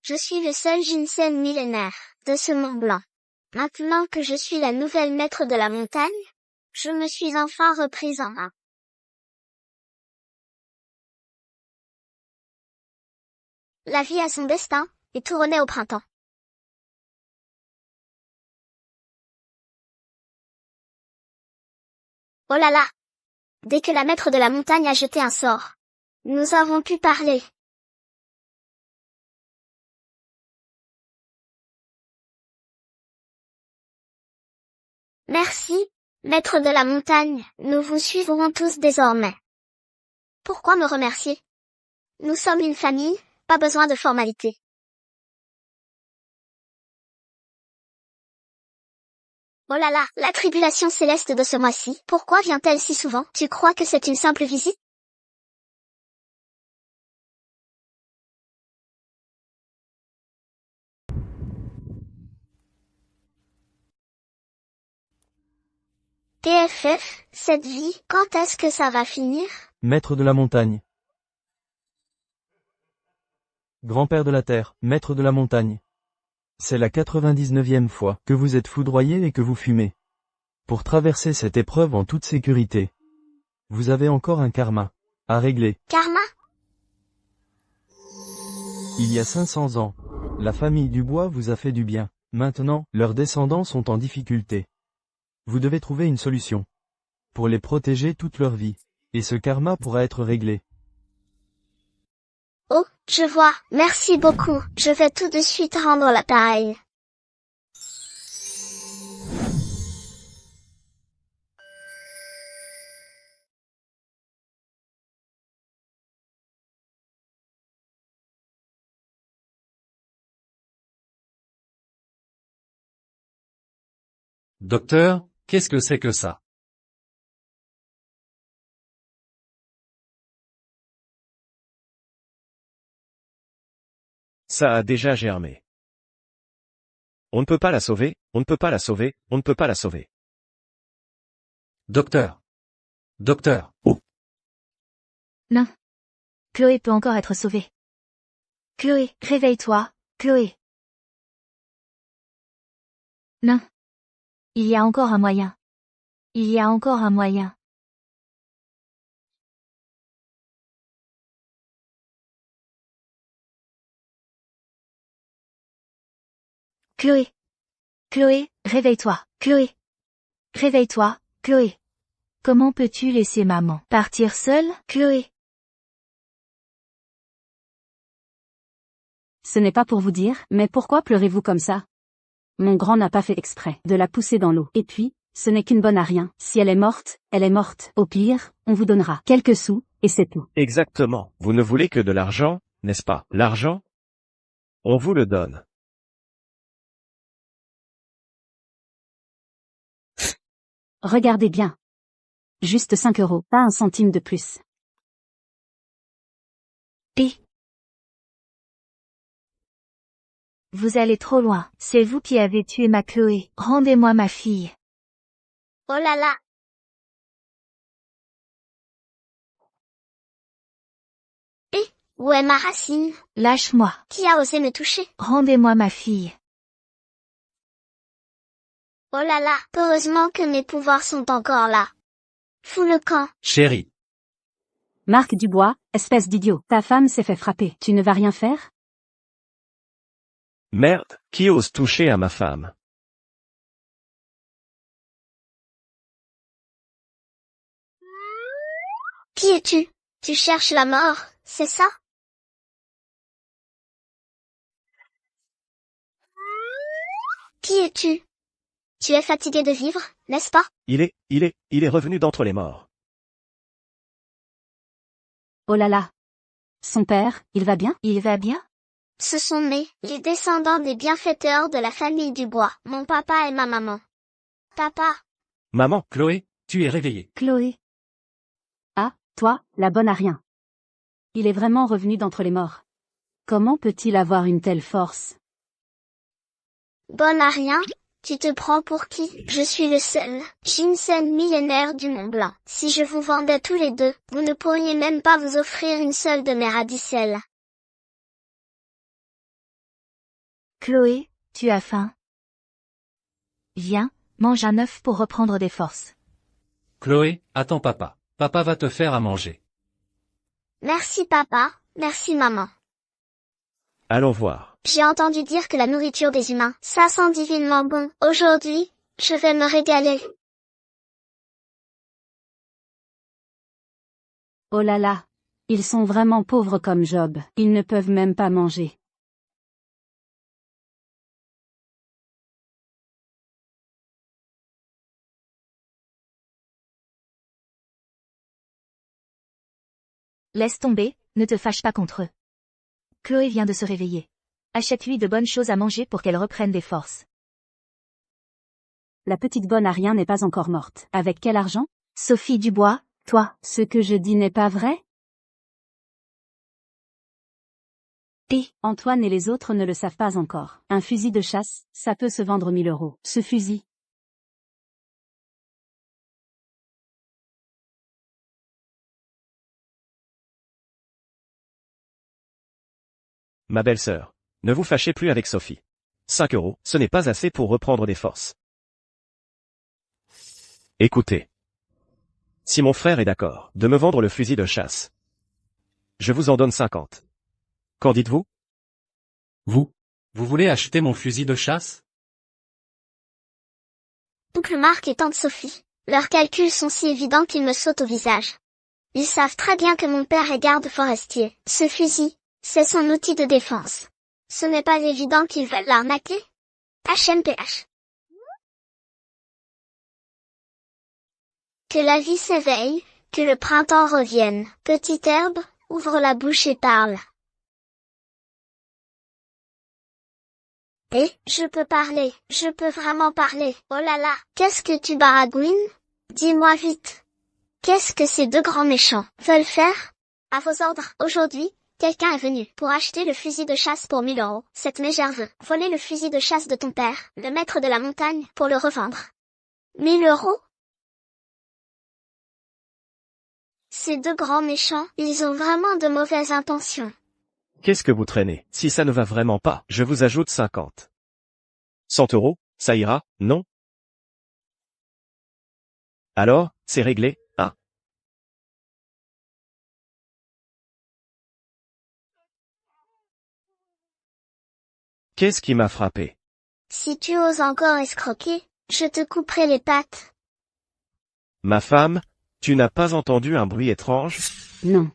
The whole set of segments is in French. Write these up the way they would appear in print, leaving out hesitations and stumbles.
Je suis le seul ginseng millénaire de ce Mont Blanc. Maintenant que je suis la nouvelle maître de la montagne, je me suis enfin reprise en main. La vie a son destin, et tout renaît au printemps. Oh là là! Dès que la maître de la montagne a jeté un sort, nous avons pu parler. Merci, maître de la montagne, nous vous suivrons tous désormais. Pourquoi me remercier? Nous sommes une famille, pas besoin de formalités. Oh là là, la tribulation céleste de ce mois-ci, pourquoi vient-elle si souvent? Tu crois que c'est une simple visite? TFF, cette vie, quand est-ce que ça va finir? Maître de la montagne. Grand-père de la terre, maître de la montagne. C'est la 99e fois que vous êtes foudroyé et que vous fumez. Pour traverser cette épreuve en toute sécurité, vous avez encore un karma à régler. Karma? Il y a 500 ans, la famille Dubois vous a fait du bien. Maintenant, leurs descendants sont en difficulté. Vous devez trouver une solution pour les protéger toute leur vie. Et ce karma pourra être réglé. Oh, je vois, merci beaucoup, je vais tout de suite rendre l'appareil. Docteur, qu'est-ce que c'est que ça? Ça a déjà germé. On ne peut pas la sauver, on ne peut pas la sauver, on ne peut pas la sauver. Docteur. Docteur. Non. Chloé peut encore être sauvée. Chloé, réveille-toi, Chloé. Non. Il y a encore un moyen. Il y a encore un moyen. Chloé. Chloé, réveille-toi, Chloé. Réveille-toi, Chloé. Comment peux-tu laisser maman partir seule, Chloé? Ce n'est pas pour vous dire, mais pourquoi pleurez-vous comme ça? Mon grand n'a pas fait exprès de la pousser dans l'eau. Et puis, ce n'est qu'une bonne à rien. Si elle est morte, elle est morte. Au pire, on vous donnera quelques sous, et c'est tout. Exactement. Vous ne voulez que de l'argent, n'est-ce pas? L'argent? On vous le donne. Regardez bien. Juste 5 €, pas un centime de plus. Vous allez trop loin. C'est vous qui avez tué ma Chloé. Rendez-moi ma fille. Oh là là! Où est ma racine? Lâche-moi. Qui a osé me toucher? Rendez-moi ma fille. Oh là là, heureusement que mes pouvoirs sont encore là. Fous le camp. Chérie. Marc Dubois, espèce d'idiot. Ta femme s'est fait frapper. Tu ne vas rien faire? Merde, qui ose toucher à ma femme? Qui es-tu? Tu cherches la mort, c'est ça? Qui es-tu? Tu es fatigué de vivre, n'est-ce pas? Il est revenu d'entre les morts. Oh là là. Son père, il va bien? Il va bien? Ce sont les descendants des bienfaiteurs de la famille Dubois, mon papa et ma maman. Papa, Maman, Chloé, tu es réveillée. Chloé. Ah, toi, la bonne à rien. Il est vraiment revenu d'entre les morts. Comment peut-il avoir une telle force? bonne à rien? Tu te prends pour qui? Je suis le seul ginseng millénaire du Mont Blanc. Si je vous vendais tous les deux, vous ne pourriez même pas vous offrir une seule de mes radicelles. Chloé, tu as faim? Viens, mange un œuf pour reprendre des forces. Chloé, attends papa. Papa va te faire à manger. Merci papa, merci maman. Allons voir. J'ai entendu dire que la nourriture des humains, ça sent divinement bon. Aujourd'hui, je vais me régaler. Oh là là. Ils sont vraiment pauvres comme Job. Ils ne peuvent même pas manger. Laisse tomber, ne te fâche pas contre eux. Chloé vient de se réveiller. Achète-lui de bonnes choses à manger pour qu'elle reprenne des forces. La petite bonne à rien n'est pas encore morte. Avec quel argent? Sophie Dubois, toi. Ce que je dis n'est pas vrai? Et Antoine et les autres ne le savent pas encore. Un fusil de chasse, ça peut se vendre 1000 euros. Ce fusil. Ma belle-sœur, ne vous fâchez plus avec Sophie. 5 euros, ce n'est pas assez pour reprendre des forces. Écoutez. Si mon frère est d'accord de me vendre le fusil de chasse, je vous en donne 50. Qu'en dites-vous? Vous voulez acheter mon fusil de chasse? Oncle Marc et tante Sophie, leurs calculs sont si évidents qu'ils me sautent au visage. Ils savent très bien que mon père est garde forestier. Ce fusil, c'est son outil de défense. Ce n'est pas évident qu'ils veulent l'arnaquer. HMPH. Que la vie s'éveille, que le printemps revienne. Petite herbe, ouvre la bouche et parle. Et, je peux parler, je peux vraiment parler. Oh là là, qu'est-ce que tu baragouines? Dis-moi vite. Qu'est-ce que ces deux grands méchants veulent faire? À vos ordres. Aujourd'hui, quelqu'un est venu pour acheter le fusil de chasse pour 1000 euros. Cette mégère veut voler le fusil de chasse de ton père, le maître de la montagne, pour le revendre. 1000 euros? Ces deux grands méchants, ils ont vraiment de mauvaises intentions. Qu'est-ce que vous traînez? Si ça ne va vraiment pas, je vous ajoute 50. 100 euros, ça ira, non? Alors, c'est réglé, hein? Qu'est-ce qui m'a frappé? Si tu oses encore escroquer, je te couperai les pattes. Ma femme, tu n'as pas entendu un bruit étrange? Non.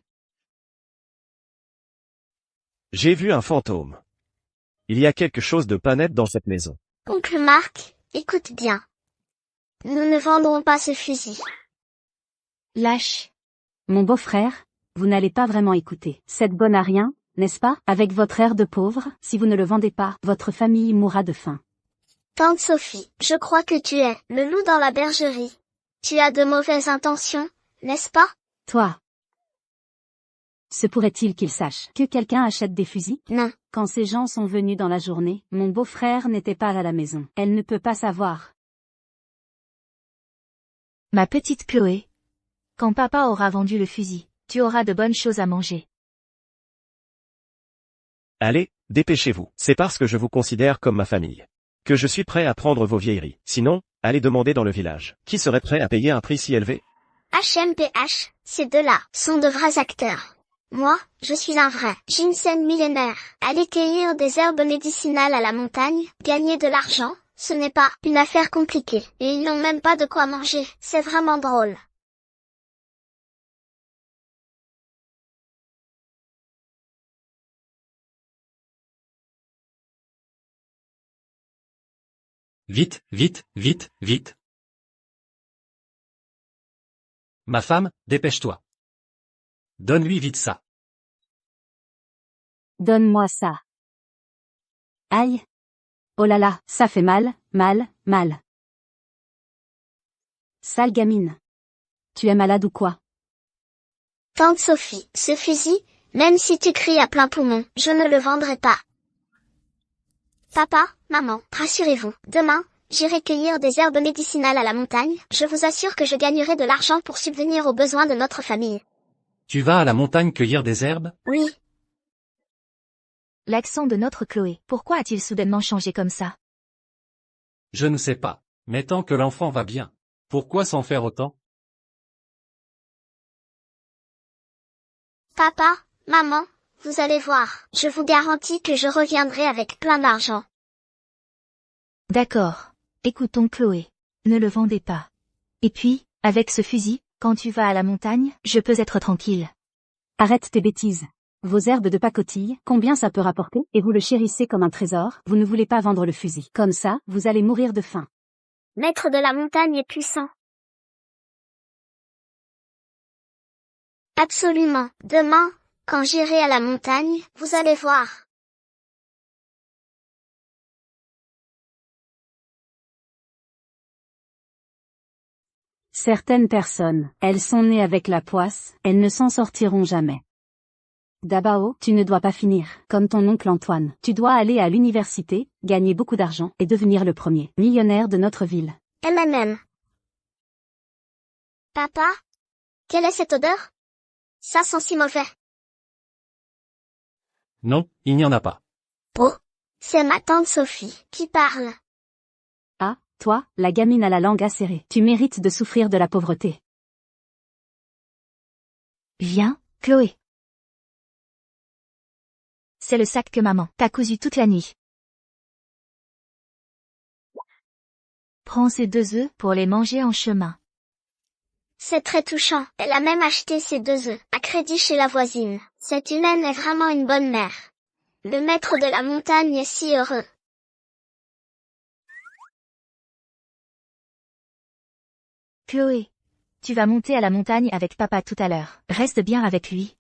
J'ai vu un fantôme. Il y a quelque chose de pas net dans cette maison. Oncle Marc, écoute bien. Nous ne vendrons pas ce fusil. lâche. Mon beau-frère, vous n'allez pas vraiment écouter. Cette bonne à rien, n'est-ce pas? Avec votre air de pauvre, si vous ne le vendez pas, votre famille mourra de faim. Tante Sophie, je crois que tu es le loup dans la bergerie. Tu as de mauvaises intentions, n'est-ce pas? Toi. Se pourrait-il qu'il sache que quelqu'un achète des fusils? Non. Quand ces gens sont venus dans la journée, mon beau-frère n'était pas à la maison. Elle ne peut pas savoir. Ma petite Chloé. Quand papa aura vendu le fusil, tu auras de bonnes choses à manger. Allez, dépêchez-vous. C'est parce que je vous considère comme ma famille que je suis prêt à prendre vos vieilleries. Sinon, allez demander dans le village. Qui serait prêt à payer un prix si élevé? HMPH, ces deux-là sont de vrais acteurs. Moi, je suis un vrai ginseng millénaire. Aller cueillir des herbes médicinales à la montagne, gagner de l'argent, ce n'est pas une affaire compliquée. Et ils n'ont même pas de quoi manger. C'est vraiment drôle. Vite, vite, vite, vite. Ma femme, dépêche-toi. Donne-lui vite ça. Donne-moi ça. Aïe. Oh là là, ça fait mal, mal, mal. Sale gamine. Tu es malade ou quoi? Tante Sophie, ce fusil, même si tu cries à plein poumon, je ne le vendrai pas. Papa, maman, rassurez-vous, demain, j'irai cueillir des herbes médicinales à la montagne, je vous assure que je gagnerai de l'argent pour subvenir aux besoins de notre famille. Tu vas à la montagne cueillir des herbes? Oui. L'accent de notre Chloé. Pourquoi a-t-il soudainement changé comme ça? Je ne sais pas. Mais tant que l'enfant va bien. Pourquoi s'en faire autant? Papa, maman, vous allez voir. Je vous garantis que je reviendrai avec plein d'argent. D'accord. Écoutons Chloé. Ne le vendez pas. Et puis, avec ce fusil, quand tu vas à la montagne, je peux être tranquille. Arrête tes bêtises. Vos herbes de pacotille, combien ça peut rapporter? Et vous le chérissez comme un trésor, vous ne voulez pas vendre le fusil. Comme ça, vous allez mourir de faim. Maître de la montagne est puissant. Absolument. Demain, quand j'irai à la montagne, vous allez voir. Certaines personnes, elles sont nées avec la poisse, elles ne s'en sortiront jamais. Dabao, tu ne dois pas finir, comme ton oncle Antoine. Tu dois aller à l'université, gagner beaucoup d'argent, et devenir le premier millionnaire de notre ville. MMM. Papa? Quelle est cette odeur? Ça sent si mauvais. Non, il n'y en a pas. Oh, c'est ma tante Sophie qui parle. Ah, toi, la gamine à la langue acérée, tu mérites de souffrir de la pauvreté. Viens, Chloé. C'est le sac que maman t'a cousu toute la nuit. Prends ces 2 œufs pour les manger en chemin. C'est très touchant. Elle a même acheté ces 2 œufs à crédit chez la voisine. Cette humaine est vraiment une bonne mère. Le maître de la montagne est si heureux. Chloé, tu vas monter à la montagne avec papa tout à l'heure. Reste bien avec lui.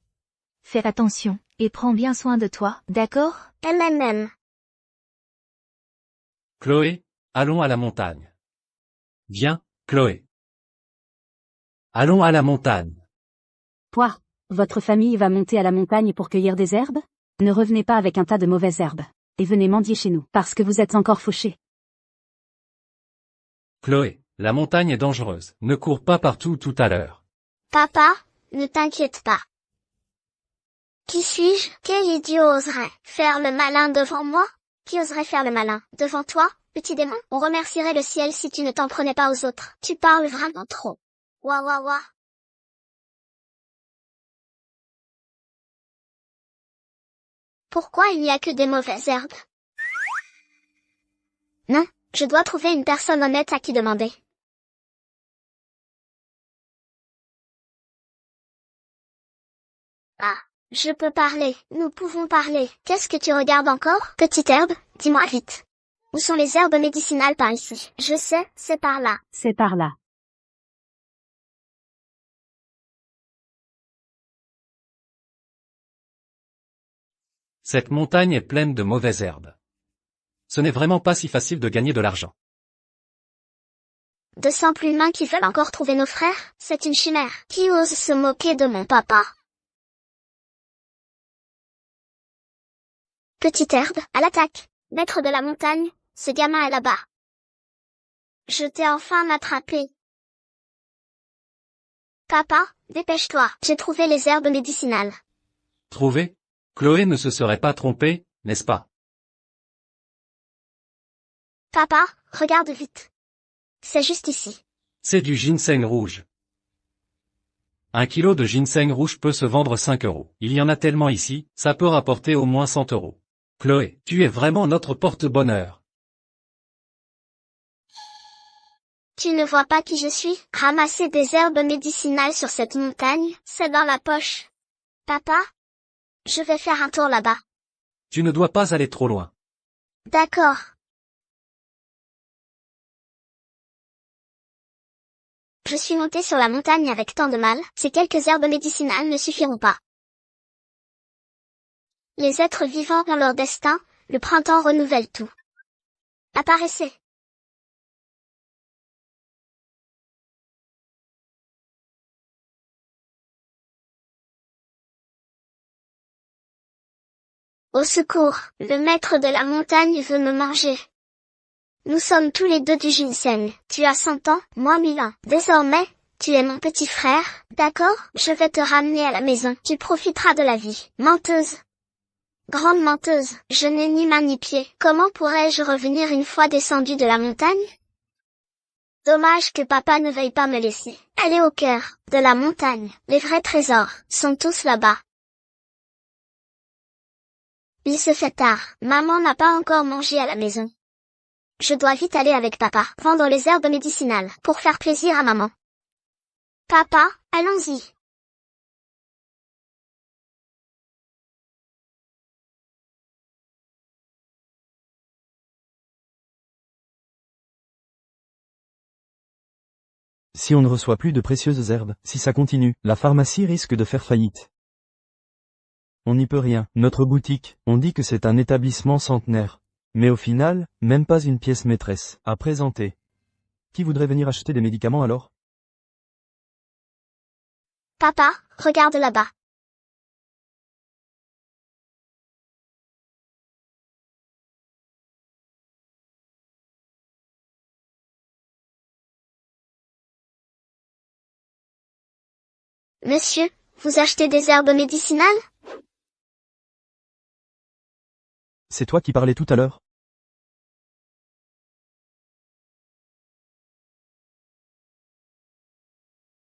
Fais attention, et prends bien soin de toi, d'accord? MMM. Chloé, allons à la montagne. Viens, Chloé. Allons à la montagne. Quoi? Votre famille va monter à la montagne pour cueillir des herbes? Ne revenez pas avec un tas de mauvaises herbes. Et venez mendier chez nous, parce que vous êtes encore fauchés. Chloé, la montagne est dangereuse. Ne cours pas partout tout à l'heure. Papa, ne t'inquiète pas. Qui suis-je? Quel idiot oserait faire le malin devant moi? Qui oserait faire le malin devant toi, petit démon? On remercierait le ciel si tu ne t'en prenais pas aux autres. Tu parles vraiment trop. Ouah ouah ouah. Pourquoi il n'y a que des mauvaises herbes? Non, je dois trouver une personne honnête à qui demander. Ah, je peux parler, nous pouvons parler. Qu'est-ce que tu regardes encore, petite herbe? Dis-moi vite. Où sont les herbes médicinales par ici? Je sais, c'est par là. C'est par là. Cette montagne est pleine de mauvaises herbes. Ce n'est vraiment pas si facile de gagner de l'argent. De simples humains qui veulent encore trouver nos frères, c'est une chimère. Qui ose se moquer de mon papa? Petite herbe, à l'attaque. Maître de la montagne, ce gamin est là-bas. Je t'ai enfin attrapé. Papa, dépêche-toi, j'ai trouvé les herbes médicinales. Trouvé? Chloé ne se serait pas trompée, n'est-ce pas? Papa, regarde vite. C'est juste ici. C'est du ginseng rouge. 1 kilo de ginseng rouge peut se vendre 5 €. Il y en a tellement ici, ça peut rapporter au moins 100 €. Chloé, tu es vraiment notre porte-bonheur. Tu ne vois pas qui je suis? Ramasser des herbes médicinales sur cette montagne, c'est dans la poche. Papa? Je vais faire un tour là-bas. Tu ne dois pas aller trop loin. D'accord. Je suis montée sur la montagne avec tant de mal, ces quelques herbes médicinales ne suffiront pas. Les êtres vivants ont leur destin, le printemps renouvelle tout. Apparaissez. Au secours, le maître de la montagne veut me manger. Nous sommes tous les deux du ginseng. Tu as 100 ans, moi 1000 ans. Désormais, tu es mon petit frère, d'accord? Je vais te ramener à la maison. Tu profiteras de la vie. Menteuse. Grande menteuse, je n'ai ni main ni pied. Comment pourrais-je revenir une fois descendu de la montagne? Dommage que papa ne veuille pas me laisser aller au cœur de la montagne. Les vrais trésors sont tous là-bas. Il se fait tard. Maman n'a pas encore mangé à la maison. Je dois vite aller avec papa, vendre les herbes médicinales, pour faire plaisir à maman. Papa, allons-y. Si on ne reçoit plus de précieuses herbes, si ça continue, la pharmacie risque de faire faillite. On n'y peut rien. Notre boutique, on dit que c'est un établissement centenaire. Mais au final, même pas une pièce maîtresse à présenter. Qui voudrait venir acheter des médicaments alors? Papa, regarde là-bas. Monsieur, vous achetez des herbes médicinales? C'est toi qui parlais tout à l'heure?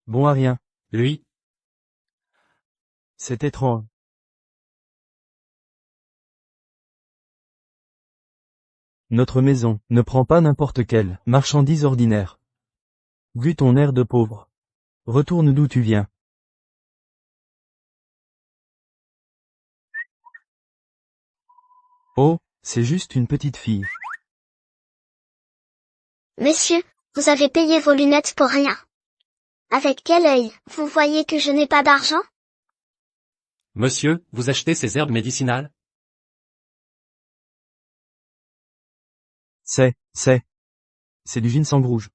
Bon à rien. Lui, C'est étrange. Notre maison ne prend pas n'importe quelle marchandise ordinaire. Vu ton air de pauvre. Retourne d'où tu viens. Oh, c'est juste une petite fille. Messieurs, vous avez payé vos lunettes pour rien. Avec quel œil, vous voyez que je n'ai pas d'argent? monsieur, vous achetez ces herbes médicinales? C'est du ginseng rouge.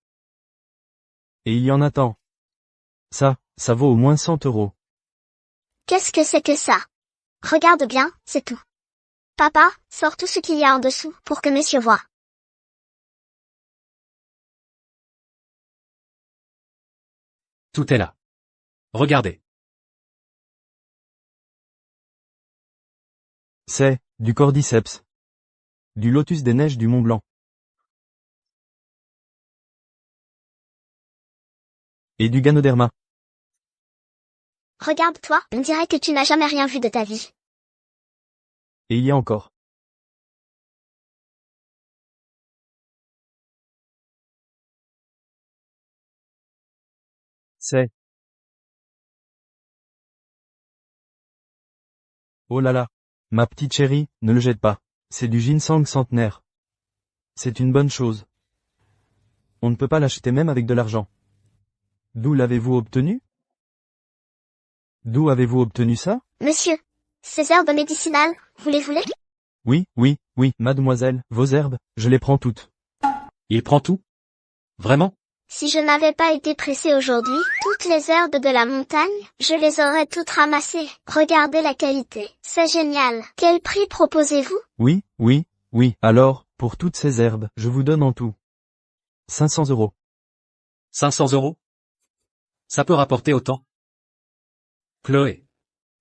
Et il y en a tant. Ça vaut au moins 100 €. Qu'est-ce que c'est que ça? Regarde bien, c'est tout. Papa, sors tout ce qu'il y a en dessous, pour que messieurs voient. Tout est là. Regardez. C'est du cordyceps. Du lotus des neiges du Mont Blanc. Et du ganoderma. Regarde-toi, on dirait que tu n'as jamais rien vu de ta vie. Et il y a encore. C'est. Oh là là. Ma petite chérie, ne le jette pas. C'est du ginseng centenaire. C'est une bonne chose. On ne peut pas l'acheter même avec de l'argent. D'où l'avez-vous obtenu? D'où avez-vous obtenu ça? Monsieur, ces herbes médicinales, vous les voulez? Oui, mademoiselle, vos herbes, je les prends toutes. Il prend tout? Vraiment? Si je n'avais pas été pressé aujourd'hui, toutes les herbes de la montagne, je les aurais toutes ramassées. Regardez la qualité. C'est génial. Quel prix proposez-vous? Oui. Alors, pour toutes ces herbes, je vous donne en tout 500 €. 500 €? Ça peut rapporter autant? Chloé.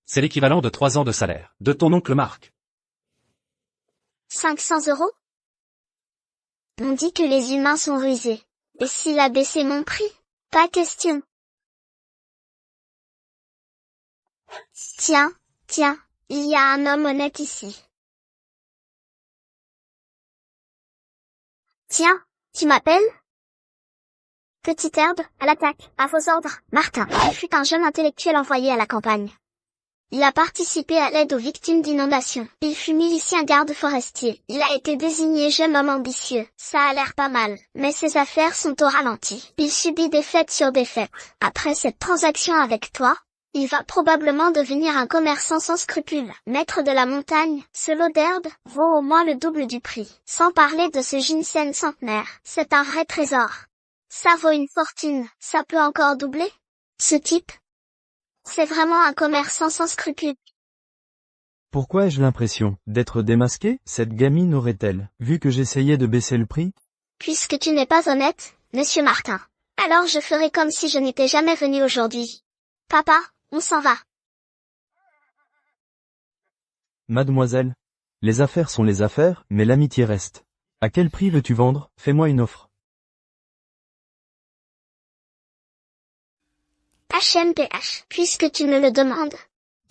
C'est l'équivalent de 3 ans de salaire de ton oncle Marc. 500 €? On dit que les humains sont rusés. Et s'il a baissé mon prix? Pas question. Tiens, il y a un homme honnête ici. Tiens, tu m'appelles? Petite herbe, à l'attaque, à vos ordres. Martin, il fut un jeune intellectuel envoyé à la campagne. Il a participé à l'aide aux victimes d'inondations. Il fut milicien garde forestier. Il a été désigné jeune homme ambitieux. Ça a l'air pas mal. Mais ses affaires sont au ralenti. Il subit défaite sur défaite. Après cette transaction avec toi, il va probablement devenir un commerçant sans scrupules. Maître de la montagne, ce lot d'herbe vaut au moins le double du prix. Sans parler de ce ginseng centenaire. C'est un vrai trésor. Ça vaut une fortune. Ça peut encore doubler? Ce type, c'est vraiment un commerçant sans scrupules. Pourquoi ai-je l'impression d'être démasqué? Cette gamine aurait-elle vu que j'essayais de baisser le prix? Puisque tu n'es pas honnête, monsieur Martin, alors je ferai comme si je n'étais jamais venu aujourd'hui. Papa, on s'en va. Mademoiselle. Les affaires sont les affaires, mais l'amitié reste. À quel prix veux-tu vendre? Fais-moi une offre. HMPH, puisque tu me le demandes.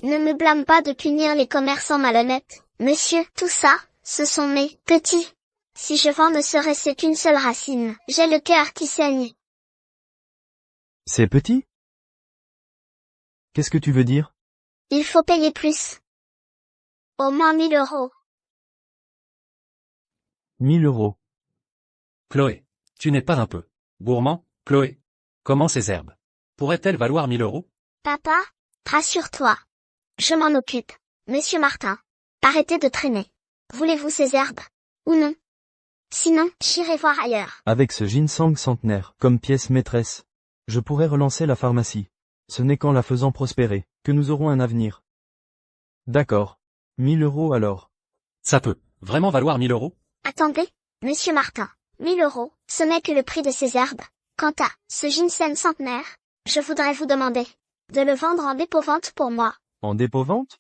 Ne me blâme pas de punir les commerçants malhonnêtes. Monsieur, tout ça, ce sont mes petits. Si je vends ne serait-ce qu'une seule racine, j'ai le cœur qui saigne. C'est petit? Qu'est-ce que tu veux dire? Il faut payer plus. Au moins 1000 euros. 1000 euros. Chloé, tu n'es pas un peu gourmand, Chloé? Comment ces herbes pourraient-elles valoir 1000 euros? Papa, rassure-toi. Je m'en occupe. Monsieur Martin, arrêtez de traîner. Voulez-vous ces herbes? Ou non? Sinon, j'irai voir ailleurs. Avec ce ginseng centenaire, comme pièce maîtresse, je pourrais relancer la pharmacie. Ce n'est qu'en la faisant prospérer, que nous aurons un avenir. D'accord. 1000 euros alors. Ça peut vraiment valoir 1000 euros? Attendez, monsieur Martin. 1000 euros, ce n'est que le prix de ces herbes. Quant à ce ginseng centenaire, je voudrais vous demander de le vendre en dépôt-vente pour moi. En dépôt-vente?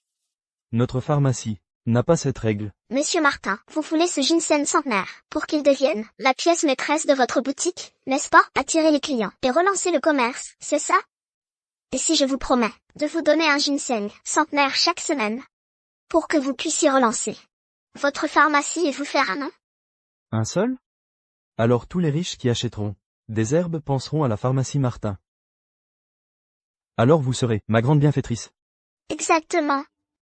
Notre pharmacie n'a pas cette règle. Monsieur Martin, vous voulez ce ginseng centenaire pour qu'il devienne la pièce maîtresse de votre boutique, n'est-ce pas? Attirer les clients et relancer le commerce, c'est ça? Et si je vous promets de vous donner un ginseng centenaire chaque semaine pour que vous puissiez relancer votre pharmacie et vous faire un nom? Un seul? Alors tous les riches qui achèteront des herbes penseront à la pharmacie Martin. Alors vous serez ma grande bienfaitrice. Exactement.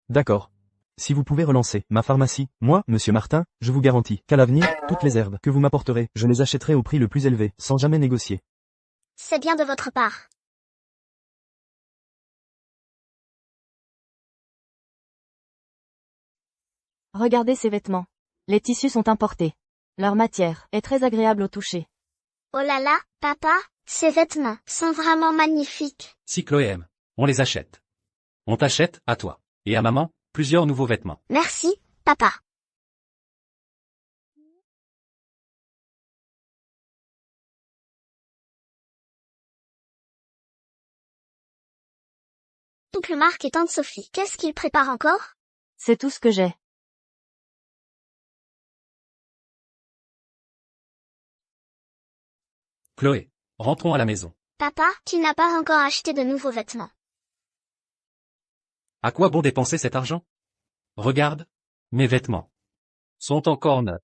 D'accord. Si vous pouvez relancer ma pharmacie, moi, monsieur Martin, je vous garantis qu'à l'avenir, toutes les herbes que vous m'apporterez, je les achèterai au prix le plus élevé, sans jamais négocier. C'est bien de votre part. Regardez ces vêtements. Les tissus sont importés. Leur matière est très agréable au toucher. Oh là là, papa, ces vêtements sont vraiment magnifiques. Si Chloé aime, on les achète. On t'achète, à toi et à maman, plusieurs nouveaux vêtements. Merci, papa. Oncle Marc et tante Sophie, qu'est-ce qu'ils préparent encore? C'est tout ce que j'ai. Chloé, rentrons à la maison. Papa, tu n'as pas encore acheté de nouveaux vêtements. À quoi bon dépenser cet argent? Regarde, mes vêtements sont encore neufs.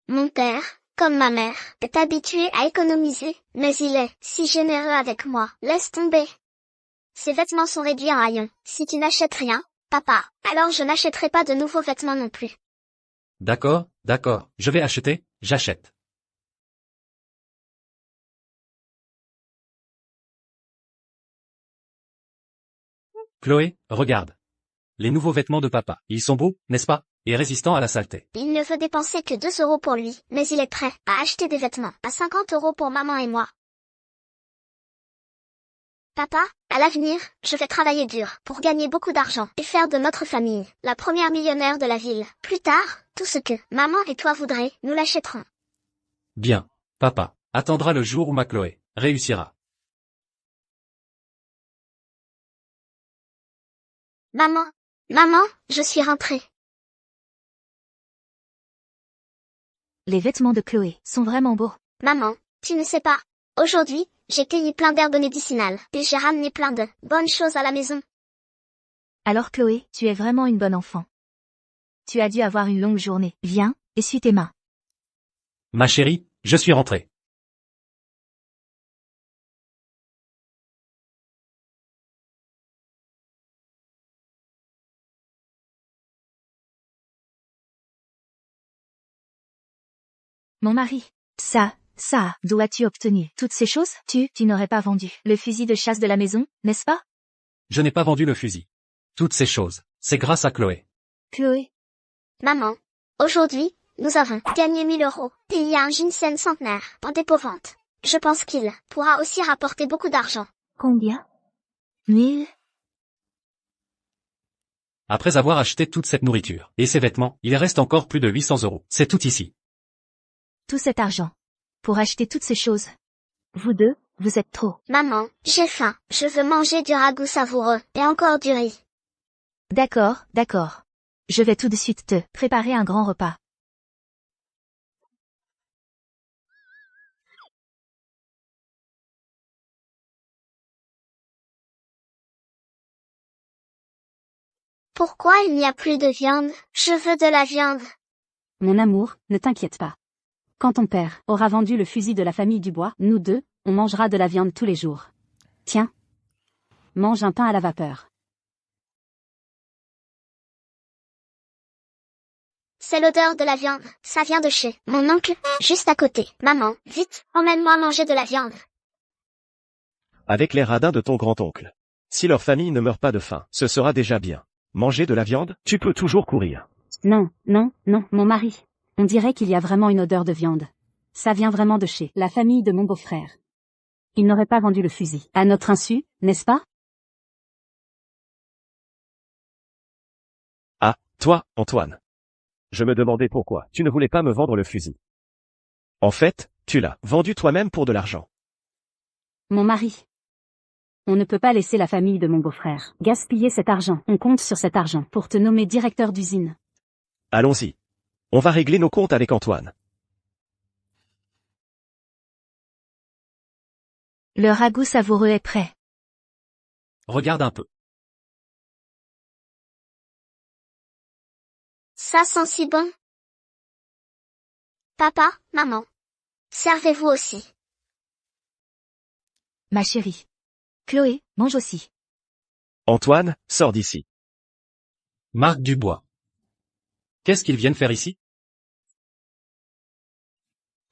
Mon père, comme ma mère, est habitué à économiser, mais il est si généreux avec moi. Laisse tomber. Ces vêtements sont réduits en rayon. Si tu n'achètes rien, papa, alors je n'achèterai pas de nouveaux vêtements non plus. D'accord, d'accord, je vais acheter, j'achète. Chloé, regarde. Les nouveaux vêtements de papa, ils sont beaux, n'est-ce pas, et résistants à la saleté. Il ne veut dépenser que 2 euros pour lui, mais il est prêt à acheter des vêtements à 50 euros pour maman et moi. Papa, à l'avenir, je vais travailler dur pour gagner beaucoup d'argent et faire de notre famille la première millionnaire de la ville. Plus tard, tout ce que maman et toi voudrez, nous l'achèterons. Bien, papa attendra le jour où ma Chloé réussira. Maman, je suis rentrée. Les vêtements de Chloé sont vraiment beaux. Maman, tu ne sais pas. Aujourd'hui, j'ai cueilli plein d'herbes médicinales et j'ai ramené plein de bonnes choses à la maison. Alors Chloé, tu es vraiment une bonne enfant. Tu as dû avoir une longue journée. Viens, essuie tes mains. Ma chérie, je suis rentré. Mon mari. Ça, d'où as-tu obtenu toutes ces choses? Tu n'aurais pas vendu le fusil de chasse de la maison, n'est-ce pas? Je n'ai pas vendu le fusil. Toutes ces choses, c'est grâce à Chloé. Chloé. Maman, aujourd'hui, nous avons gagné 1000 euros et il y a un ginseng centenaire en dépôt-vente. Je pense qu'il pourra aussi rapporter beaucoup d'argent. Combien? 1000? Après avoir acheté toute cette nourriture et ces vêtements, il reste encore plus de 800 euros. C'est tout ici. Tout cet argent. Pour acheter toutes ces choses. Vous deux, vous êtes trop. Maman, j'ai faim. Je veux manger du ragoût savoureux et encore du riz. D'accord. Je vais tout de suite te préparer un grand repas. Pourquoi il n'y a plus de viande? Je veux de la viande. Mon amour, ne t'inquiète pas. Quand ton père aura vendu le fusil de la famille Dubois, nous deux, on mangera de la viande tous les jours. Tiens. Mange un pain à la vapeur. C'est l'odeur de la viande. Ça vient de chez mon oncle, juste à côté. Maman, vite, emmène-moi manger de la viande. Avec les radins de ton grand-oncle. Si leur famille ne meurt pas de faim, ce sera déjà bien. Manger de la viande, tu peux toujours courir. Non, mon mari. On dirait qu'il y a vraiment une odeur de viande. Ça vient vraiment de chez la famille de mon beau-frère. Il n'aurait pas vendu le fusil à notre insu, n'est-ce pas? Ah, toi, Antoine. Je me demandais pourquoi tu ne voulais pas me vendre le fusil. En fait, tu l'as vendu toi-même pour de l'argent. Mon mari. On ne peut pas laisser la famille de mon beau-frère gaspiller cet argent. On compte sur cet argent pour te nommer directeur d'usine. Allons-y. On va régler nos comptes avec Antoine. Le ragoût savoureux est prêt. Regarde un peu. Ça sent si bon. Papa, maman. Servez-vous aussi. Ma chérie. Chloé, mange aussi. Antoine, sors d'ici. Marc Dubois. Qu'est-ce qu'ils viennent faire ici?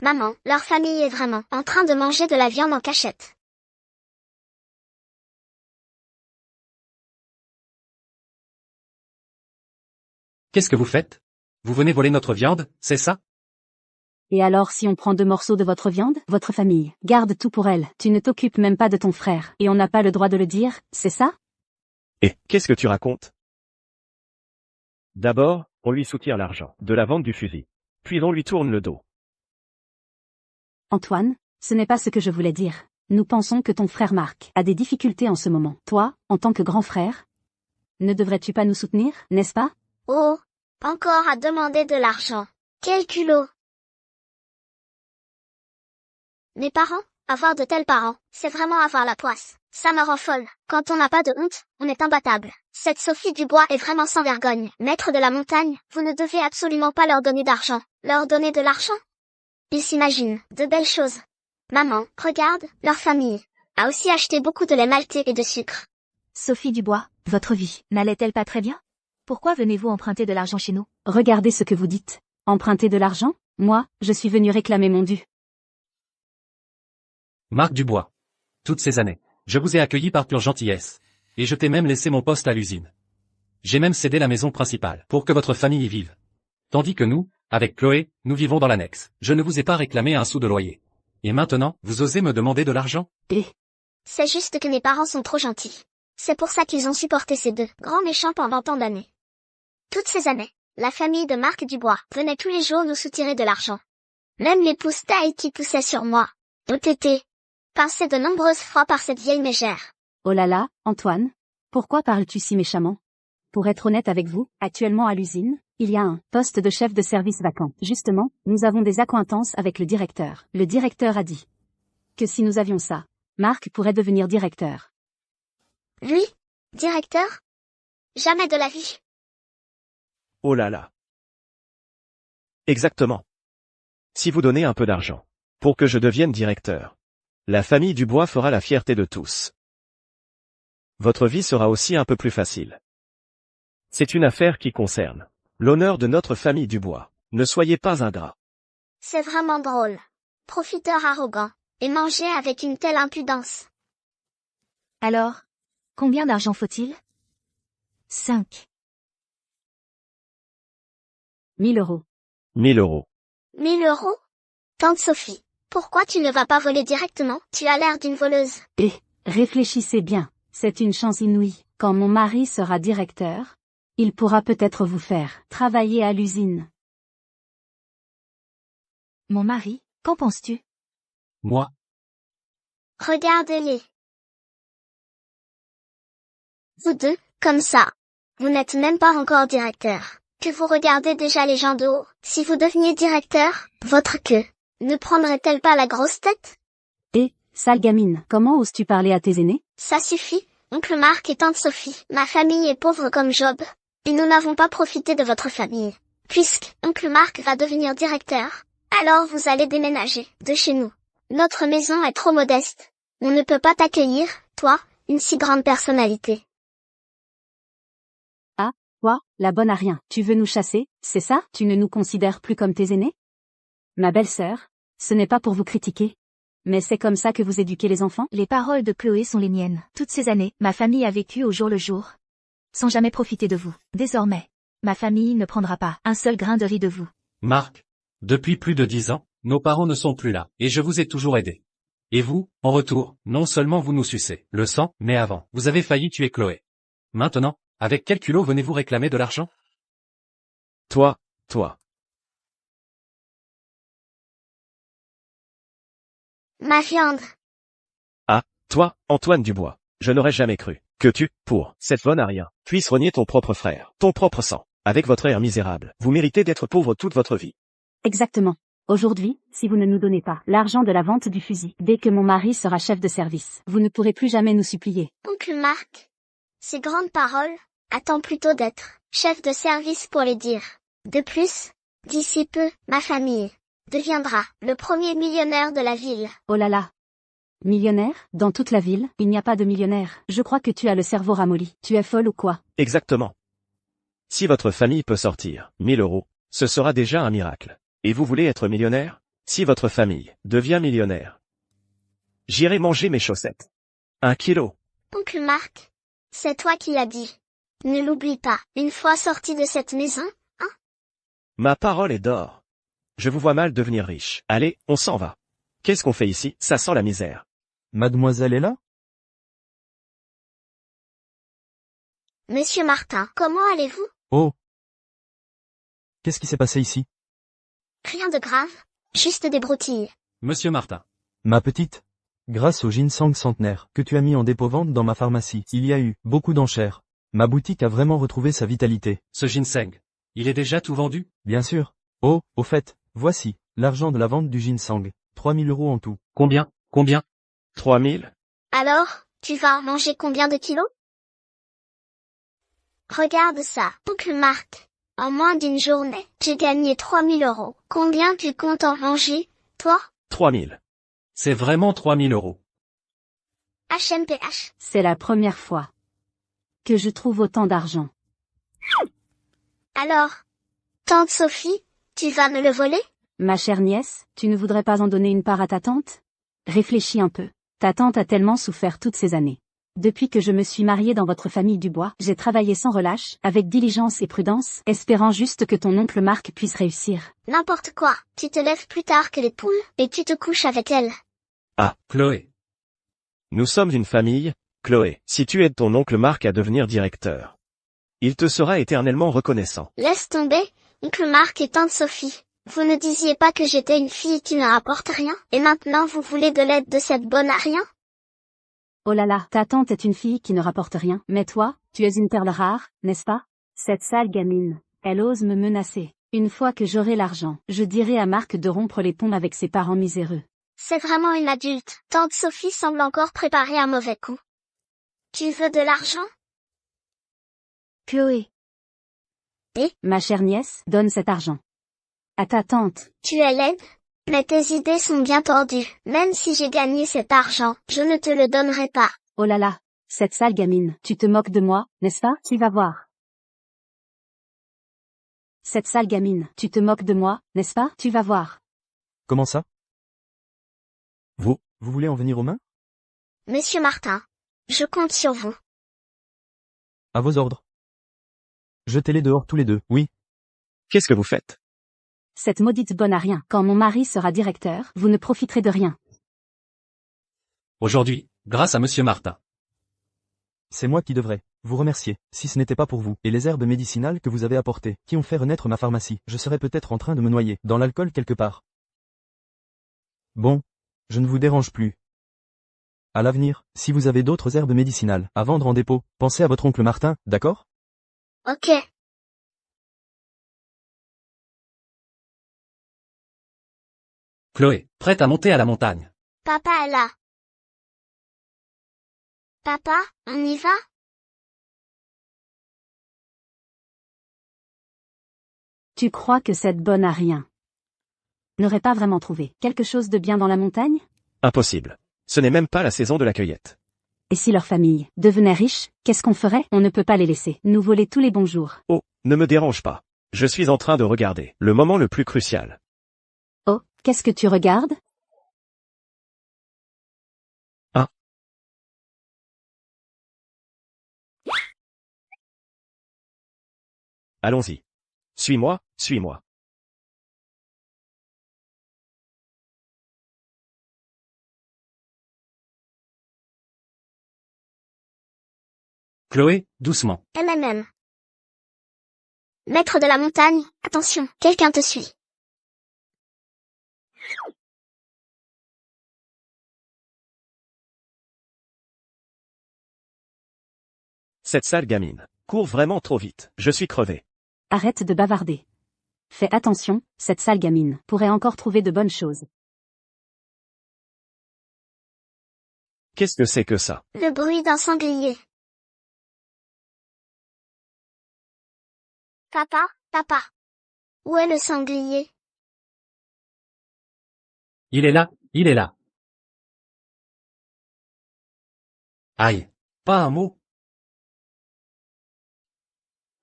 Maman, leur famille est vraiment en train de manger de la viande en cachette. Qu'est-ce que vous faites? Vous venez voler notre viande, c'est ça? Et alors si on prend 2 morceaux de votre viande, votre famille garde tout pour elle. Tu ne t'occupes même pas de ton frère, et on n'a pas le droit de le dire, c'est ça? Et qu'est-ce que tu racontes? D'abord, on lui soutient l'argent de la vente du fusil. Puis on lui tourne le dos. Antoine, ce n'est pas ce que je voulais dire. Nous pensons que ton frère Marc a des difficultés en ce moment. Toi, en tant que grand frère, ne devrais-tu pas nous soutenir, n'est-ce pas? Oh, encore à demander de l'argent. Quel culot. Mes parents, avoir de tels parents, c'est vraiment avoir la poisse. Ça me rend folle. Quand on n'a pas de honte, on est imbattable. Cette Sophie Dubois est vraiment sans vergogne. Maître de la montagne, vous ne devez absolument pas leur donner d'argent. Leur donner de l'argent? Ils s'imaginent de belles choses. Maman, regarde, leur famille a aussi acheté beaucoup de lait maltais et de sucre. Sophie Dubois, votre vie n'allait-elle pas très bien? Pourquoi venez-vous emprunter de l'argent chez nous? Regardez ce que vous dites. Emprunter de l'argent? Moi, je suis venu réclamer mon dû. Marc Dubois. Toutes ces années, je vous ai accueilli par pure gentillesse. Et je t'ai même laissé mon poste à l'usine. J'ai même cédé la maison principale pour que votre famille y vive. Tandis que nous, avec Chloé, nous vivons dans l'annexe. Je ne vous ai pas réclamé un sou de loyer. Et maintenant, vous osez me demander de l'argent? C'est juste que mes parents sont trop gentils. C'est pour ça qu'ils ont supporté ces deux grands méchants pendant tant d'années. Toutes ces années, la famille de Marc Dubois venait tous les jours nous soutirer de l'argent. Même les pousses-tailles qui poussaient sur moi ont été pincées de nombreuses fois par cette vieille mégère. Oh là là, Antoine, pourquoi parles-tu si méchamment? Pour être honnête avec vous, actuellement à l'usine, il y a un poste de chef de service vacant. Justement, nous avons des accointances avec le directeur. Le directeur a dit que si nous avions ça, Marc pourrait devenir directeur. Lui? Directeur? Jamais de la vie. Oh là là. Exactement. Si vous donnez un peu d'argent pour que je devienne directeur, la famille Dubois fera la fierté de tous. Votre vie sera aussi un peu plus facile. C'est une affaire qui concerne l'honneur de notre famille Dubois. Ne soyez pas ingrat. C'est vraiment drôle. Profiteur arrogant. Et manger avec une telle impudence. Alors, combien d'argent faut-il? 5. 1000 euros. 1000 euros. 1000 euros? Tante Sophie, pourquoi tu ne vas pas voler directement? Tu as l'air d'une voleuse. Et, réfléchissez bien, c'est une chance inouïe. Quand mon mari sera directeur, il pourra peut-être vous faire travailler à l'usine. Mon mari, qu'en penses-tu? Moi. Regardez-les. Vous deux, comme ça. Vous n'êtes même pas encore directeur. que vous regardez déjà les gens de haut. Si vous deveniez directeur, votre queue ne prendrait-elle pas la grosse tête? Et, sale gamine, comment oses-tu parler à tes aînés? Ça suffit, oncle Marc et tante Sophie. Ma famille est pauvre comme Job. Et nous n'avons pas profité de votre famille. Puisque oncle Marc va devenir directeur, alors vous allez déménager de chez nous. Notre maison est trop modeste. On ne peut pas t'accueillir, toi, une si grande personnalité. Quoi, la bonne à rien, tu veux nous chasser, c'est ça? Tu ne nous considères plus comme tes aînés? Ma belle-sœur, ce n'est pas pour vous critiquer. Mais c'est comme ça que vous éduquez les enfants? Les paroles de Chloé sont les miennes. Toutes ces années, ma famille a vécu au jour le jour. Sans jamais profiter de vous. Désormais, ma famille ne prendra pas un seul grain de riz de vous. Marc, depuis plus de 10 ans, nos parents ne sont plus là, et je vous ai toujours aidé. Et vous, en retour, non seulement vous nous sucez le sang, mais avant, vous avez failli tuer Chloé. Maintenant, avec quel culot venez-vous réclamer de l'argent? Toi. Ma viande. Ah, toi, Antoine Dubois. Je n'aurais jamais cru que tu, pour cette bonne à rien, puisses renier ton propre frère, ton propre sang. Avec votre air misérable, vous méritez d'être pauvre toute votre vie. Exactement. Aujourd'hui, si vous ne nous donnez pas l'argent de la vente du fusil, dès que mon mari sera chef de service, vous ne pourrez plus jamais nous supplier. Oncle Marc, ces grandes paroles, attends plutôt d'être chef de service pour les dire. De plus, d'ici peu, ma famille deviendra le premier millionnaire de la ville. Oh là là. Millionnaire? Dans toute la ville, il n'y a pas de millionnaire. Je crois que tu as le cerveau ramolli. Tu es folle ou quoi? Exactement. Si votre famille peut sortir 1000 euros, ce sera déjà un miracle. Et vous voulez être millionnaire? Si votre famille devient millionnaire, j'irai manger mes chaussettes. 1 kilo. Oncle Marc, c'est toi qui l'as dit. Ne l'oublie pas, une fois sorti de cette maison, hein? Ma parole est d'or. Je vous vois mal devenir riche. Allez, on s'en va. Qu'est-ce qu'on fait ici? Ça sent la misère. Mademoiselle est là? Monsieur Martin, comment allez-vous? Oh! Qu'est-ce qui s'est passé ici? Rien de grave, juste des broutilles. Monsieur Martin. Ma petite? Grâce au ginseng centenaire que tu as mis en dépôt-vente dans ma pharmacie, il y a eu beaucoup d'enchères. Ma boutique a vraiment retrouvé sa vitalité. Ce ginseng, il est déjà tout vendu? Bien sûr. Oh, au fait, voici l'argent de la vente du ginseng. 3000 euros en tout. Combien? 3000? Alors, tu vas en manger combien de kilos? Regarde ça, oncle Marc. En moins d'une journée, j'ai gagné 3000 euros. Combien tu comptes en manger, toi? 3000. C'est vraiment 3000 euros. HMPH. C'est la première fois que je trouve autant d'argent. Alors, tante Sophie, tu vas me le voler? Ma chère nièce, tu ne voudrais pas en donner une part à ta tante? Réfléchis un peu. Ta tante a tellement souffert toutes ces années. Depuis que je me suis mariée dans votre famille Dubois, j'ai travaillé sans relâche, avec diligence et prudence, espérant juste que ton oncle Marc puisse réussir. N'importe quoi, tu te lèves plus tard que les poules, et tu te couches avec elles. Ah, Chloé. nous sommes une famille, Chloé. Si tu aides ton oncle Marc à devenir directeur, il te sera éternellement reconnaissant. Laisse tomber, oncle Marc et tante Sophie. Vous ne disiez pas que j'étais une fille qui ne rapporte rien, et maintenant vous voulez de l'aide de cette bonne à rien? Oh là là, ta tante est une fille qui ne rapporte rien, mais toi, tu es une perle rare, n'est-ce pas? Cette sale gamine, elle ose me menacer. Une fois que j'aurai l'argent, je dirai à Marc de rompre les ponts avec ses parents miséreux. C'est vraiment une adulte. Tante Sophie semble encore préparer un mauvais coup. Tu veux de l'argent? Chloé. Ma chère nièce, donne cet argent à ta tante. Tu es laide, mais tes idées sont bien tordues. Même si j'ai gagné cet argent, je ne te le donnerai pas. Oh là là, cette sale gamine, tu te moques de moi, n'est-ce pas? Tu vas voir. Cette sale gamine, tu te moques de moi, n'est-ce pas? Tu vas voir. Comment ça? Vous voulez en venir aux mains? Monsieur Martin, je compte sur vous. À vos ordres. Jetez-les dehors tous les deux, oui. Qu'est-ce que vous faites? Cette maudite bonne à rien. Quand mon mari sera directeur, vous ne profiterez de rien. Aujourd'hui, grâce à Monsieur Martin. C'est moi qui devrais vous remercier, si ce n'était pas pour vous, et les herbes médicinales que vous avez apportées, qui ont fait renaître ma pharmacie. Je serais peut-être en train de me noyer, dans l'alcool quelque part. Bon, je ne vous dérange plus. À l'avenir, si vous avez d'autres herbes médicinales à vendre en dépôt, pensez à votre oncle Martin, d'accord? Ok. Chloé, prête à monter à la montagne. Papa est là. Papa, on y va? Tu crois que cette bonne à rien n'aurait pas vraiment trouvé quelque chose de bien dans la montagne? Impossible. Ce n'est même pas la saison de la cueillette. Et si leur famille devenait riche, qu'est-ce qu'on ferait? On ne peut pas les laisser nous voler tous les bons jours. Oh, ne me dérange pas. Je suis en train de regarder le moment le plus crucial. Oh, qu'est-ce que tu regardes? Allons-y. Suis-moi, suis-moi. Chloé, doucement. MMM. Maître de la montagne, attention, quelqu'un te suit. Cette sale gamine court vraiment trop vite. Je suis crevé. Arrête de bavarder. Fais attention, cette sale gamine pourrait encore trouver de bonnes choses. Qu'est-ce que c'est que ça? Le bruit d'un sanglier. Papa, papa. Où est le sanglier? Il est là, il est là. Aïe, pas un mot.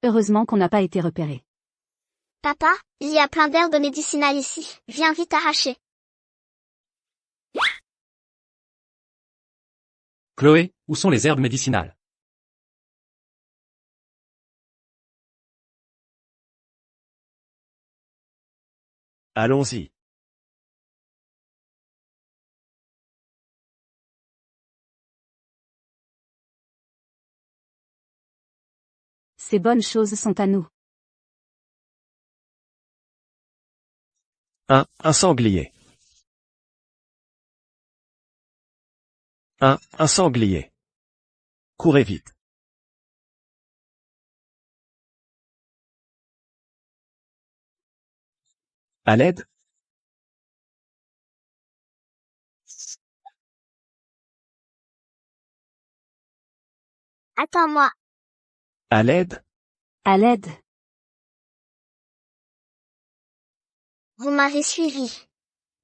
Heureusement qu'on n'a pas été repéré. Papa, il y a plein d'herbes médicinales ici. Viens vite arracher. Chloé, où sont les herbes médicinales? Allons-y. Ces bonnes choses sont à nous. Un sanglier. Un sanglier. Courez vite. À l'aide? Attends-moi. À l'aide? À l'aide. Vous m'avez suivi.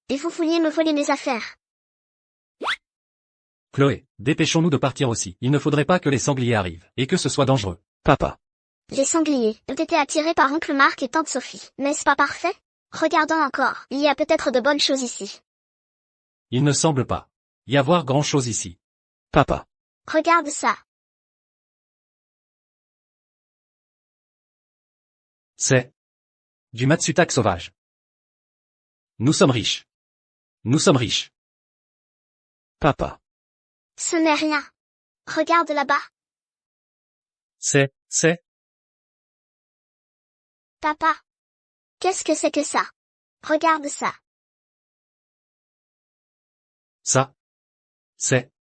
Et vous vouliez me voler mes affaires. Chloé, dépêchons-nous de partir aussi. Il ne faudrait pas que les sangliers arrivent, et que ce soit dangereux. Papa. Les sangliers ont été attirés par oncle Marc et tante Sophie. N'est-ce pas parfait? Regardons encore. Il y a peut-être de bonnes choses ici. Il ne semble pas y avoir grand-chose ici. Papa. Regarde ça. C'est du Matsutac sauvage. Nous sommes riches. Nous sommes riches. Papa. Ce n'est rien. Regarde là-bas. C'est. Papa. Qu'est-ce que c'est que ça? Regarde ça. Ça. C'est.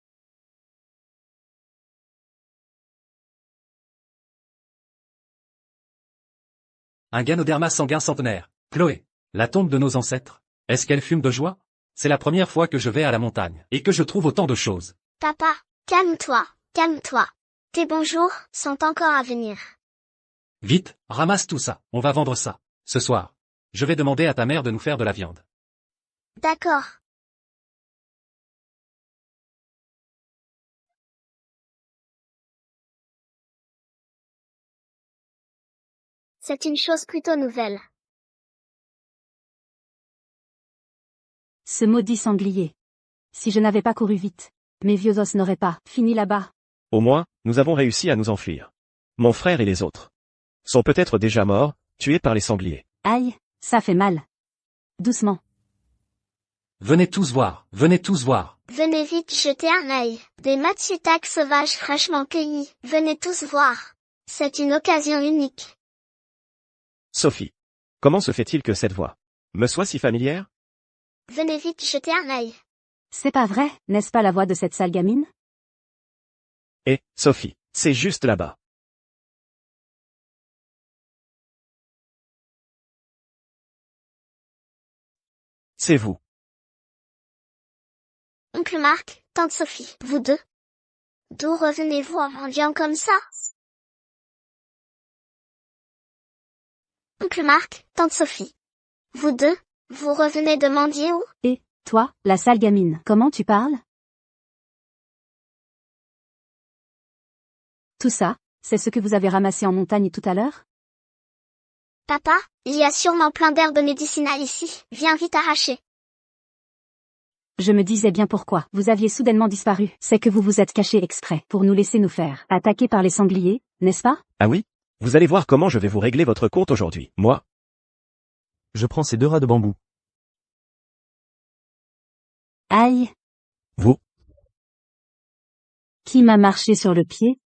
Un Ganoderma sanguin centenaire. Chloé, la tombe de nos ancêtres. Est-ce qu'elle fume de joie? C'est la première fois que je vais à la montagne, et que je trouve autant de choses. Papa, calme-toi, calme-toi. Tes bons jours sont encore à venir. Vite, ramasse tout ça, on va vendre ça. Ce soir. Je vais demander à ta mère de nous faire de la viande. D'accord. C'est une chose plutôt nouvelle. Ce maudit sanglier. Si je n'avais pas couru vite, mes vieux os n'auraient pas fini là-bas. Au moins, nous avons réussi à nous enfuir. Mon frère et les autres sont peut-être déjà morts, tués par les sangliers. Aïe, ça fait mal. Doucement. Venez tous voir, venez tous voir. Venez vite jeter un œil. Des Matsutac sauvages fraîchement cueillis. Venez tous voir. C'est une occasion unique. Sophie. Comment se fait-il que cette voix me soit si familière? Venez vite jeter un œil. C'est pas vrai, n'est-ce pas la voix de cette sale gamine? Eh, Sophie, c'est juste là-bas. C'est vous. Oncle Marc, tante Sophie, vous deux. D'où revenez-vous en mendiant comme ça? Oncle Marc, tante Sophie. Vous deux, vous revenez de mendier où? Et, toi, la sale gamine, comment tu parles? Tout ça, c'est ce que vous avez ramassé en montagne tout à l'heure? Papa, il y a sûrement plein d'herbes médicinales ici, viens vite arracher. Je me disais bien pourquoi vous aviez soudainement disparu. C'est que vous vous êtes caché exprès pour nous laisser nous faire attaquer par les sangliers, n'est-ce pas? Ah oui? Vous allez voir comment je vais vous régler votre compte aujourd'hui. Moi, Je prends ces 2 rats de bambou. Aïe, vous, qui m'a marché sur le pied?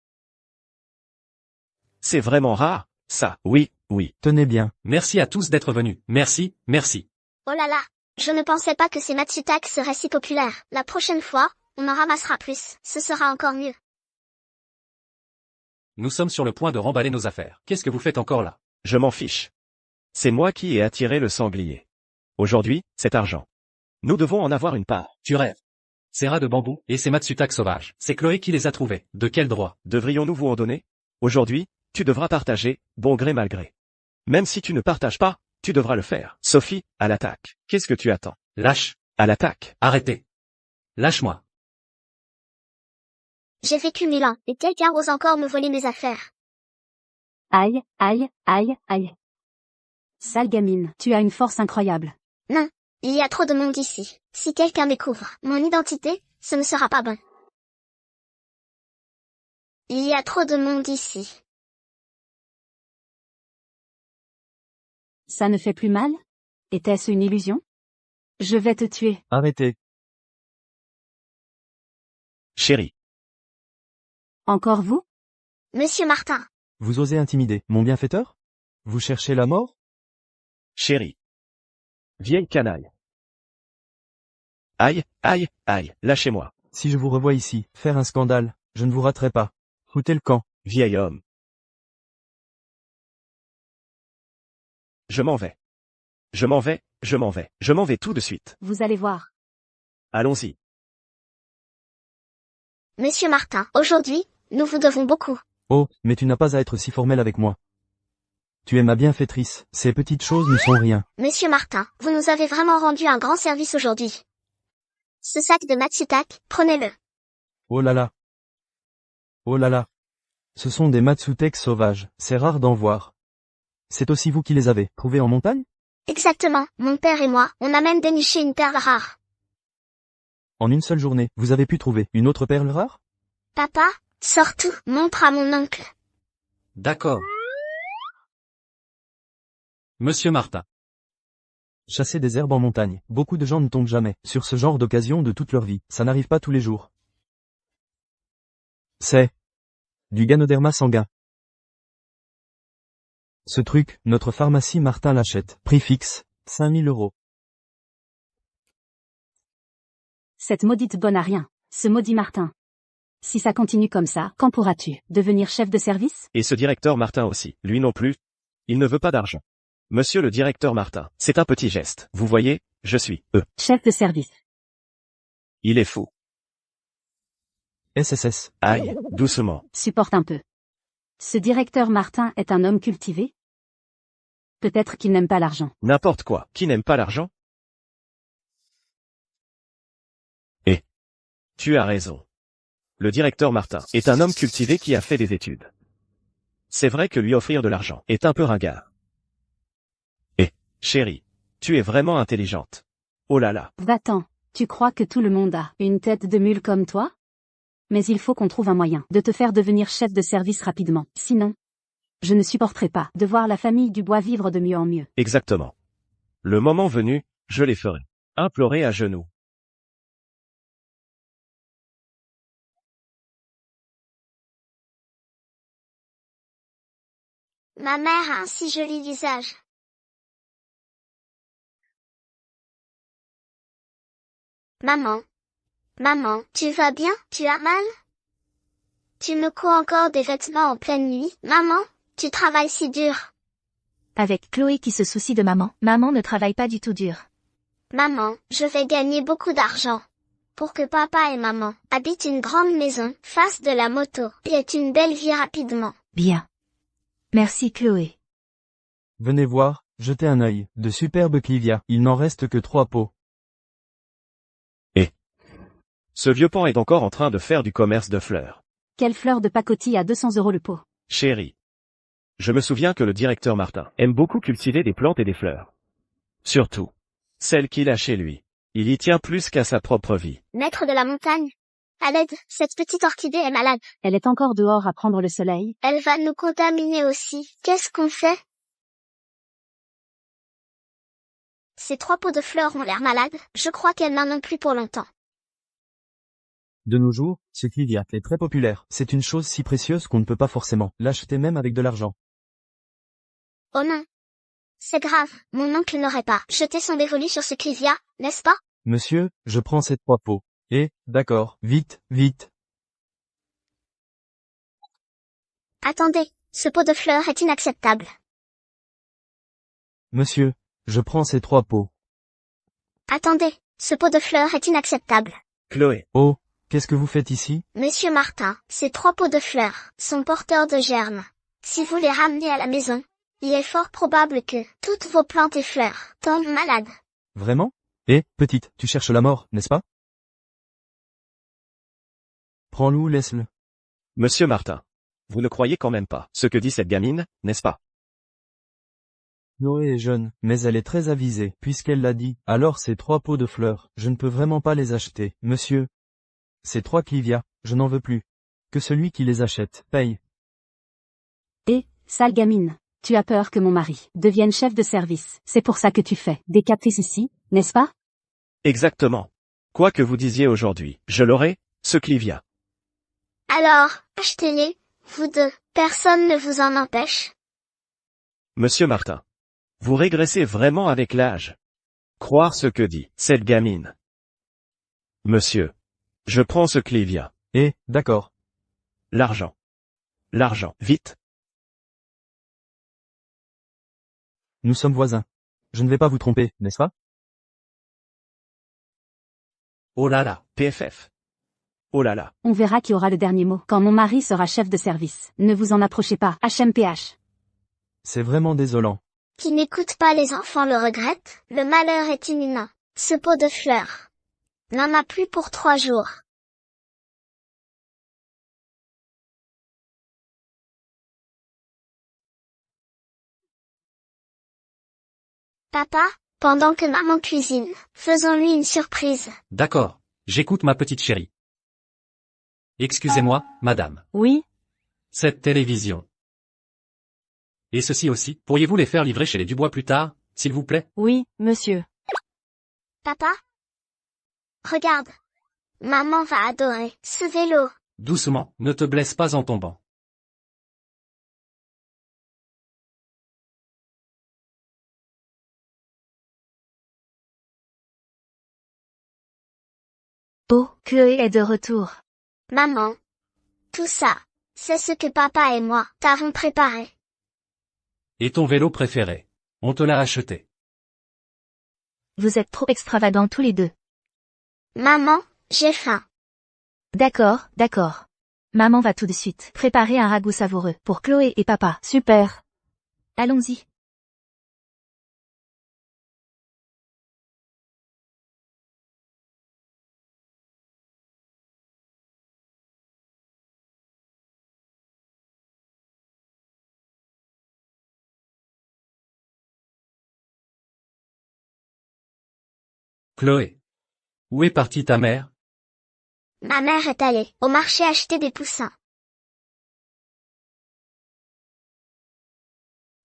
c'est vraiment rare, ça. Oui, oui. Tenez bien. Merci à tous d'être venus. Merci, merci. Oh là là, je ne pensais pas que ces Matsutak seraient si populaires. La prochaine fois, on en ramassera plus, ce sera encore mieux. Nous sommes sur le point de remballer nos affaires. Qu'est-ce que vous faites encore là? Je m'en fiche. C'est moi qui ai attiré le sanglier. Aujourd'hui, cet argent. Nous devons en avoir une part. Tu rêves. Ces rats de bambou et ces Matsutak sauvages. C'est Chloé qui les a trouvés. De quel droit? Devrions-nous vous en donner? Aujourd'hui, tu devras partager, bon gré mal gré. Même si tu ne partages pas, tu devras le faire. Sophie, à l'attaque. Qu'est-ce que tu attends? Lâche. À l'attaque. Arrêtez. Lâche-moi. J'ai vécu 1000 ans, et quelqu'un ose encore me voler mes affaires. Aïe, aïe, aïe, aïe. Sale gamine, tu as une force incroyable. Non, il y a trop de monde ici. Si quelqu'un découvre mon identité, ce ne sera pas bon. Il y a trop de monde ici. Ça ne fait plus mal? Était-ce une illusion? Je vais te tuer. Arrêtez. Chérie. Encore vous? Monsieur Martin, Vous osez intimider mon bienfaiteur? Vous cherchez la mort? Chérie. Vieille canaille. Aïe, aïe, aïe, lâchez-moi. Si je vous revois ici, faire un scandale, je ne vous raterai pas. Foutez le camp. Vieil homme. Je m'en vais. Je m'en vais, je m'en vais. Je m'en vais tout de suite. Vous allez voir. Allons-y. Monsieur Martin, aujourd'hui, nous vous devons beaucoup. Oh, mais tu n'as pas à être si formel avec moi. Tu es ma bienfaitrice, ces petites choses ne sont rien. Monsieur Martin, vous nous avez vraiment rendu un grand service aujourd'hui. Ce sac de Matsutak, prenez-le. Oh là là. Oh là là. Ce sont des Matsutek sauvages, c'est rare d'en voir. C'est aussi vous qui les avez trouvés en montagne? Exactement, mon père et moi, on a même déniché une perle rare. En une seule journée, vous avez pu trouver une autre perle rare? Papa, sors tout, montre à mon oncle. D'accord. Monsieur Martin. Chasser des herbes en montagne. Beaucoup de gens ne tombent jamais sur ce genre d'occasion de toute leur vie. Ça n'arrive pas tous les jours. C'est du Ganoderma sanguin. Ce truc, notre pharmacie Martin l'achète. Prix fixe, 5000 €. Cette maudite bonne à rien. Ce maudit Martin. Si ça continue comme ça, quand pourras-tu devenir chef de service? Et ce directeur Martin aussi. Lui non plus. Il ne veut pas d'argent. Monsieur le directeur Martin, c'est un petit geste. Vous voyez, je suis, Chef de service. Il est fou. SSS. Aïe, doucement. Supporte un peu. Ce directeur Martin est un homme cultivé? Peut-être qu'il n'aime pas l'argent. N'importe quoi. Qui n'aime pas l'argent? Et tu as raison. Le directeur Martin est un homme cultivé qui a fait des études. C'est vrai que lui offrir de l'argent est un peu ringard. Et, chérie, tu es vraiment intelligente. Oh là là. Va-t'en. Tu crois que tout le monde a une tête de mule comme toi? Mais il faut qu'on trouve un moyen de te faire devenir chef de service rapidement. Sinon, je ne supporterai pas de voir la famille Dubois vivre de mieux en mieux. Exactement. Le moment venu, je les ferai. Implorer à genoux. Ma mère a un si joli visage. Maman. Maman, tu vas bien? Tu as mal? Tu me couds encore des vêtements en pleine nuit? Maman, tu travailles si dur. Avec Chloé qui se soucie de maman, maman ne travaille pas du tout dur. Maman, je vais gagner beaucoup d'argent. pour que papa et maman habitent une grande maison, fassent de la moto et aient une belle vie rapidement. Bien. Merci Chloé. Venez voir, jetez un œil, de superbes clivia, il n'en reste que 3 pots. Ce vieux pan est encore en train de faire du commerce de fleurs. Quelle fleur de pacotille à 200 € le pot. Chérie. Je me souviens que le directeur Martin aime beaucoup cultiver des plantes et des fleurs. Surtout, celles qu'il a chez lui. Il y tient plus qu'à sa propre vie. Maître de la montagne. À l'aide, cette petite orchidée est malade. Elle est encore dehors à prendre le soleil. Elle va nous contaminer aussi. Qu'est-ce qu'on fait? Ces 3 pots de fleurs ont l'air malades. Je crois qu'elles n'en ont plus pour longtemps. De nos jours, ce clivia est très populaire. C'est une chose si précieuse qu'on ne peut pas forcément l'acheter même avec de l'argent. Oh non. C'est grave, mon oncle n'aurait pas jeté son dévolu sur ce clivia, n'est-ce pas? Monsieur, je prends ces 3 pots. D'accord, vite, vite. Attendez, ce pot de fleurs est inacceptable. Monsieur, je prends ces 3 pots. Attendez, ce pot de fleurs est inacceptable. Chloé. Oh, qu'est-ce que vous faites ici? Monsieur Martin, ces 3 pots de fleurs sont porteurs de germes. Si vous les ramenez à la maison, il est fort probable que toutes vos plantes et fleurs tombent malades. Vraiment? Petite, tu cherches la mort, n'est-ce pas? Prends-le ou laisse-le. Monsieur Martin. Vous ne croyez quand même pas ce que dit cette gamine, n'est-ce pas? Chloé est jeune, mais elle est très avisée, puisqu'elle l'a dit. Alors ces 3 pots de fleurs, je ne peux vraiment pas les acheter, monsieur. Ces 3 clivia, je n'en veux plus. Que celui qui les achète, paye. Sale gamine. Tu as peur que mon mari devienne chef de service. C'est pour ça que tu fais des caprices ici, n'est-ce pas? Exactement. Quoi que vous disiez aujourd'hui, je l'aurai, ce clivia. Alors, achetez-les, vous deux, personne ne vous en empêche. Monsieur Martin. Vous régressez vraiment avec l'âge. Croire ce que dit cette gamine. Monsieur. Je prends ce clivia. D'accord. L'argent. L'argent, vite. Nous sommes voisins. Je ne vais pas vous tromper, n'est-ce pas? Oh là là. PFF. Oh là là. On verra qui aura le dernier mot quand mon mari sera chef de service. Ne vous en approchez pas, HMPH. C'est vraiment désolant. Qui n'écoute pas les enfants le regrette, le malheur est imminent. Ce pot de fleurs n'en a plus pour 3 jours. Papa, pendant que maman cuisine, faisons-lui une surprise. D'accord. J'écoute ma petite chérie. Excusez-moi, madame. Oui, Cette télévision. Et ceci aussi, pourriez-vous les faire livrer chez les Dubois plus tard, s'il vous plaît? oui, monsieur. Papa? Regarde. Maman va adorer ce vélo. Doucement, ne te blesse pas en tombant. Oh, Chloé est de retour. Maman. Tout ça, c'est ce que papa et moi t'avons préparé. Et ton vélo préféré? On te l'a acheté. Vous êtes trop extravagants tous les deux. Maman, j'ai faim. D'accord, d'accord. Maman va tout de suite préparer un ragoût savoureux pour Chloé et papa. Super. Allons-y. Chloé. Où est partie ta mère? Ma mère est allée au marché acheter des poussins.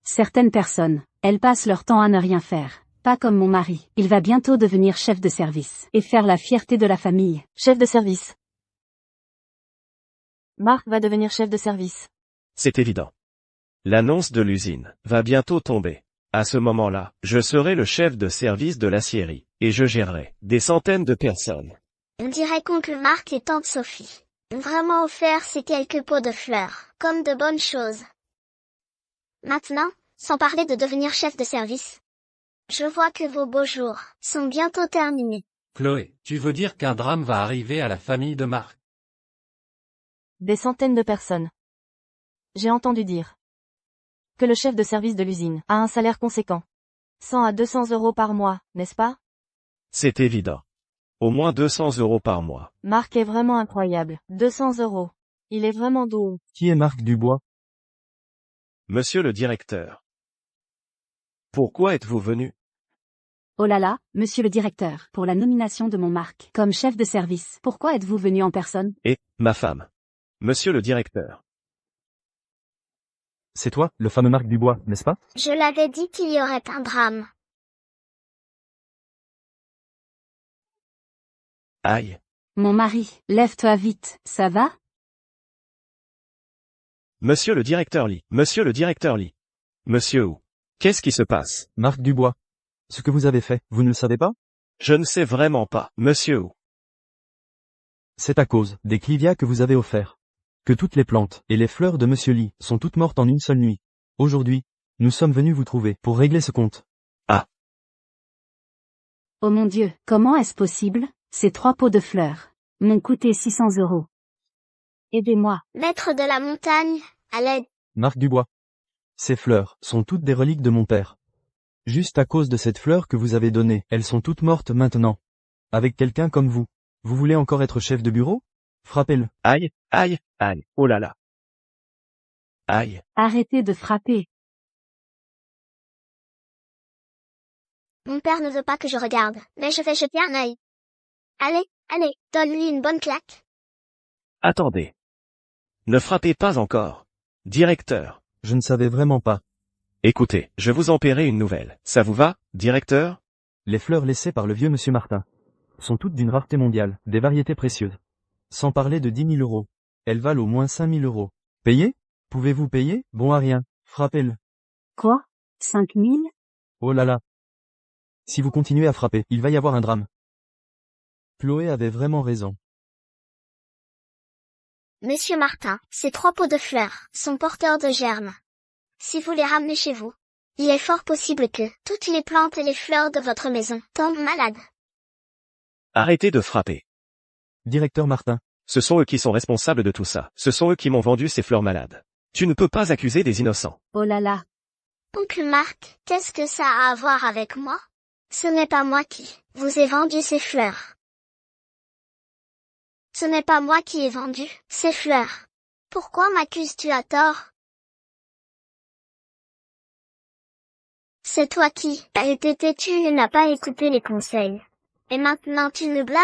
Certaines personnes, elles passent leur temps à ne rien faire. Pas comme mon mari. Il va bientôt devenir chef de service et faire la fierté de la famille. Chef de service. Marc va devenir chef de service. C'est évident. L'annonce de l'usine va bientôt tomber. À ce moment-là, je serai le chef de service de l'aciérie, et je gérerai des centaines de personnes. On dirait qu'oncle Marc et tante Sophie ont vraiment offert ces quelques pots de fleurs, comme de bonnes choses. Maintenant, sans parler de devenir chef de service, je vois que vos beaux jours sont bientôt terminés. Chloé, tu veux dire qu'un drame va arriver à la famille de Marc? Des centaines de personnes. J'ai entendu dire que le chef de service de l'usine a un salaire conséquent. 100 à 200 euros par mois, n'est-ce pas? C'est évident. Au moins 200 € par mois. Marc est vraiment incroyable. 200 euros. Il est vraiment doux. Qui est Marc Dubois? Monsieur le directeur. Pourquoi êtes-vous venu? Oh là là, monsieur le directeur, pour la nomination de mon Marc comme chef de service. Pourquoi êtes-vous venu en personne? Et, ma femme. Monsieur le directeur. C'est toi, le fameux Marc Dubois, n'est-ce pas? Je l'avais dit qu'il y aurait un drame. Aïe. Mon mari, lève-toi vite, ça va? Monsieur le directeur Lee. Monsieur le directeur Lee. Monsieur où? Qu'est-ce qui se passe? Marc Dubois. Ce que vous avez fait, vous ne le savez pas? Je ne sais vraiment pas. Monsieur où? C'est à cause des clivias que vous avez offerts que toutes les plantes et les fleurs de Monsieur Lee sont toutes mortes en une seule nuit. Aujourd'hui, nous sommes venus vous trouver pour régler ce compte. Oh mon Dieu, comment est-ce possible? Ces 3 pots de fleurs m'ont coûté 600 €. Aidez-moi. Maître de la montagne, à l'aide. Marc Dubois. Ces fleurs sont toutes des reliques de mon père. Juste à cause de cette fleur que vous avez donnée, elles sont toutes mortes maintenant. Avec quelqu'un comme vous. Vous voulez encore être chef de bureau? Frappez-le. Aïe, aïe, aïe. Oh là là. Aïe. Arrêtez de frapper. Mon père ne veut pas que je regarde, mais je vais jeter un œil. Allez, allez, donne-lui une bonne claque. Attendez. Ne frappez pas encore. Directeur. Je ne savais vraiment pas. Écoutez, je vous en paierai une nouvelle. Ça vous va, directeur? Les fleurs laissées par le vieux monsieur Martin sont toutes d'une rareté mondiale, des variétés précieuses. Sans parler de 10 000 €. Elles valent au moins 5 000 €. Payez? Pouvez-vous payer? Bon à rien. Frappez-le. Quoi? 5 000? Oh là là. Si vous continuez à frapper, il va y avoir un drame. Chloé avait vraiment raison. Monsieur Martin, ces 3 pots de fleurs sont porteurs de germes. Si vous les ramenez chez vous, il est fort possible que toutes les plantes et les fleurs de votre maison tombent malades. Arrêtez de frapper. Directeur Martin. Ce sont eux qui sont responsables de tout ça. Ce sont eux qui m'ont vendu ces fleurs malades. Tu ne peux pas accuser des innocents. Oh là là. Oncle Marc, qu'est-ce que ça a à voir avec moi? Ce n'est pas moi qui vous ai vendu ces fleurs. Ce n'est pas moi qui ai vendu ces fleurs. Pourquoi m'accuses-tu à tort? C'est toi qui as été têtu et n'as pas écouté les conseils. Et maintenant tu me blâmes?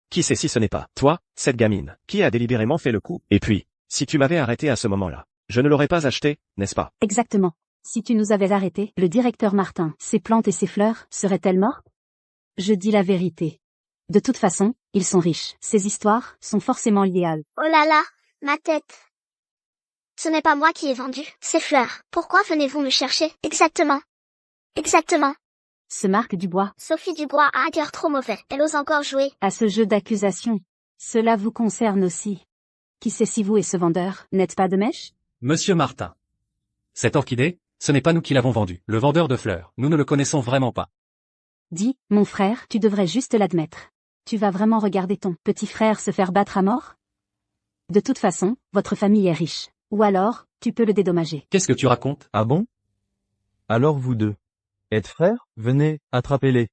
Qui sait si ce n'est pas toi, cette gamine, qui a délibérément fait le coup? Et puis, si tu m'avais arrêté à ce moment-là, je ne l'aurais pas acheté, n'est-ce pas? Exactement. Si tu nous avais arrêtés, le directeur Martin, ses plantes et ses fleurs, seraient-elles mortes? Je dis la vérité. De toute façon, ils sont riches. Ces histoires sont forcément liées à eux. Oh là là, ma tête. Ce n'est pas moi qui ai vendu ces fleurs. Pourquoi venez-vous me chercher? Exactement. Exactement. Ce Marc Dubois, Sophie Dubois a un cœur trop mauvais. Elle ose encore jouer. à ce jeu d'accusation. Cela vous concerne aussi. Qui sait si vous et ce vendeur n'êtes pas de mèche? Monsieur Martin. Cette orchidée, ce n'est pas nous qui l'avons vendue. Le vendeur de fleurs, nous ne le connaissons vraiment pas. Dis, mon frère, tu devrais juste l'admettre. Tu vas vraiment regarder ton petit frère se faire battre à mort? De toute façon, votre famille est riche. Ou alors, tu peux le dédommager. Qu'est-ce que tu racontes? Ah bon? Alors vous deux êtes frères? Venez, attrapez-les.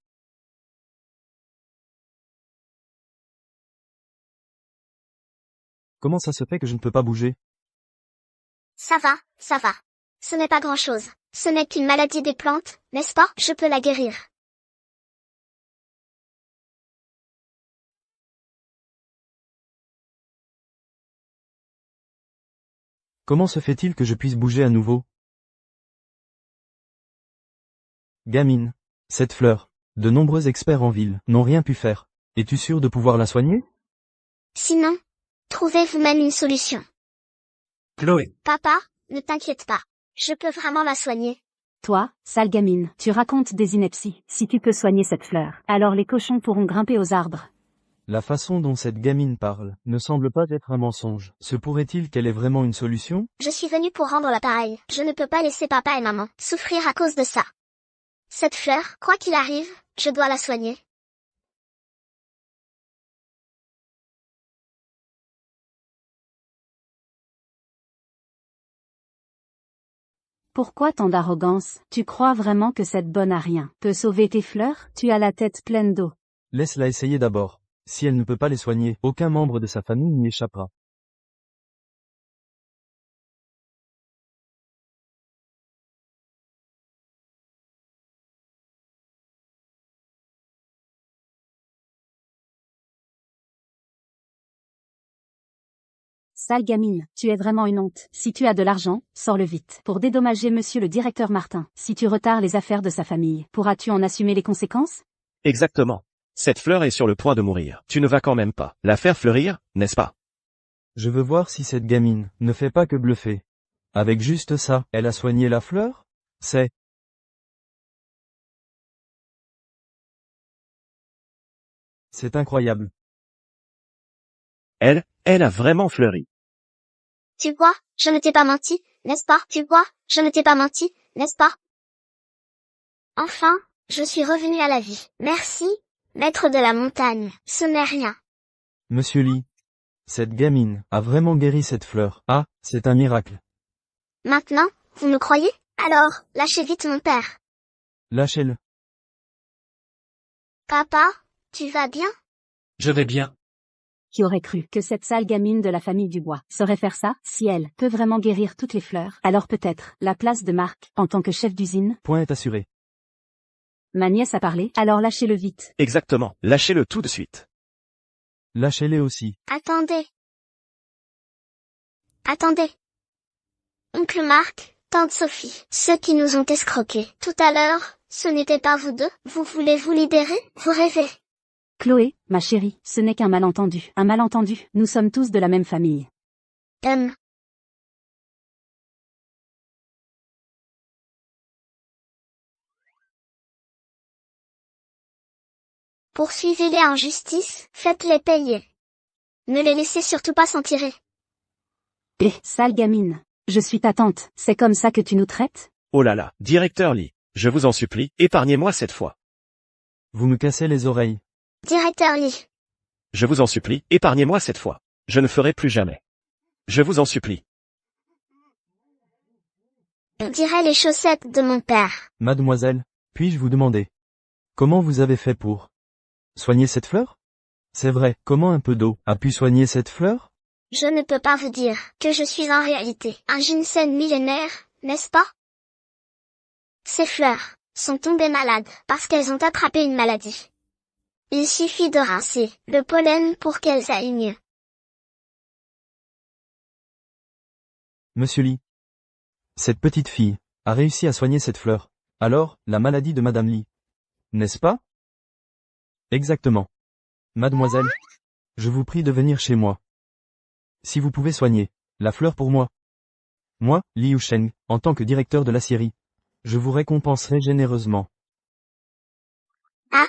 Comment ça se fait que je ne peux pas bouger? Ça va, ça va. Ce n'est pas grand-chose. Ce n'est qu'une maladie des plantes, n'est-ce pas? Je peux la guérir. Comment se fait-il que je puisse bouger à nouveau? Gamine. Cette fleur. De nombreux experts en ville n'ont rien pu faire. Es-tu sûr de pouvoir la soigner? Sinon, trouvez vous-même une solution. Chloé. Papa, ne t'inquiète pas. Je peux vraiment la soigner. Toi, sale gamine, tu racontes des inepties. Si tu peux soigner cette fleur, alors les cochons pourront grimper aux arbres. La façon dont cette gamine parle ne semble pas être un mensonge. Se pourrait-il qu'elle ait vraiment une solution? Je suis venue pour rendre l'appareil. Je ne peux pas laisser papa et maman souffrir à cause de ça. Cette fleur, quoi qu'il arrive, je dois la soigner. Pourquoi tant d'arrogance? Tu crois vraiment que cette bonne à rien peut sauver tes fleurs? Tu as la tête pleine d'eau. Laisse-la essayer d'abord. Si elle ne peut pas les soigner, aucun membre de sa famille n'y échappera. Sale gamine, tu es vraiment une honte. Si tu as de l'argent, sors-le vite. Pour dédommager monsieur le directeur Martin. Si tu retardes les affaires de sa famille, pourras-tu en assumer les conséquences? Exactement. Cette fleur est sur le point de mourir. Tu ne vas quand même pas la faire fleurir, n'est-ce pas? Je veux voir si cette gamine ne fait pas que bluffer. Avec juste ça, elle a soigné la fleur? C'est incroyable. Elle a vraiment fleuri. Tu vois, je ne t'ai pas menti, n'est-ce pas? Tu vois, je ne t'ai pas menti, n'est-ce pas? Enfin, je suis revenu à la vie. Merci, maître de la montagne. Ce n'est rien. Monsieur Lee, cette gamine a vraiment guéri cette fleur. Ah, c'est un miracle. Maintenant, vous me croyez? Alors, lâchez vite mon père. Lâchez-le. Papa, tu vas bien? Je vais bien. Qui aurait cru que cette sale gamine de la famille Dubois saurait faire ça? Si elle peut vraiment guérir toutes les fleurs, alors peut-être la place de Marc en tant que chef d'usine. Point est assuré. Ma nièce a parlé, alors lâchez-le vite. Exactement. Lâchez-le tout de suite. Lâchez-les aussi. Attendez. Attendez. Oncle Marc, tante Sophie, ceux qui nous ont escroqués tout à l'heure, ce n'était pas vous deux? Vous voulez vous libérer? Vous rêvez? Chloé, ma chérie, ce n'est qu'un malentendu. Un malentendu, nous sommes tous de la même famille. Poursuivez-les en justice, faites-les payer. Ne les laissez surtout pas s'en tirer. Eh, sale gamine. Je suis ta tante, c'est comme ça que tu nous traites? Oh là là, directeur Lee, je vous en supplie, épargnez-moi cette fois. Vous me cassez les oreilles. Directeur Lee. Je vous en supplie, épargnez-moi cette fois. Je ne ferai plus jamais. Je vous en supplie. On dirait les chaussettes de mon père. Mademoiselle, puis-je vous demander comment vous avez fait pour soigner cette fleur? C'est vrai, comment un peu d'eau a pu soigner cette fleur? Je ne peux pas vous dire que je suis en réalité un ginseng millénaire, n'est-ce pas? Ces fleurs sont tombées malades parce qu'elles ont attrapé une maladie. Il suffit de rincer le pollen pour qu'elles aillent mieux. Monsieur Lee, cette petite fille a réussi à soigner cette fleur. Alors, la maladie de Madame Lee, n'est-ce pas? Exactement. Mademoiselle, je vous prie de venir chez moi. Si vous pouvez soigner la fleur pour moi. Moi, Liu Sheng, en tant que directeur de l'aciérie, je vous récompenserai généreusement. Ah.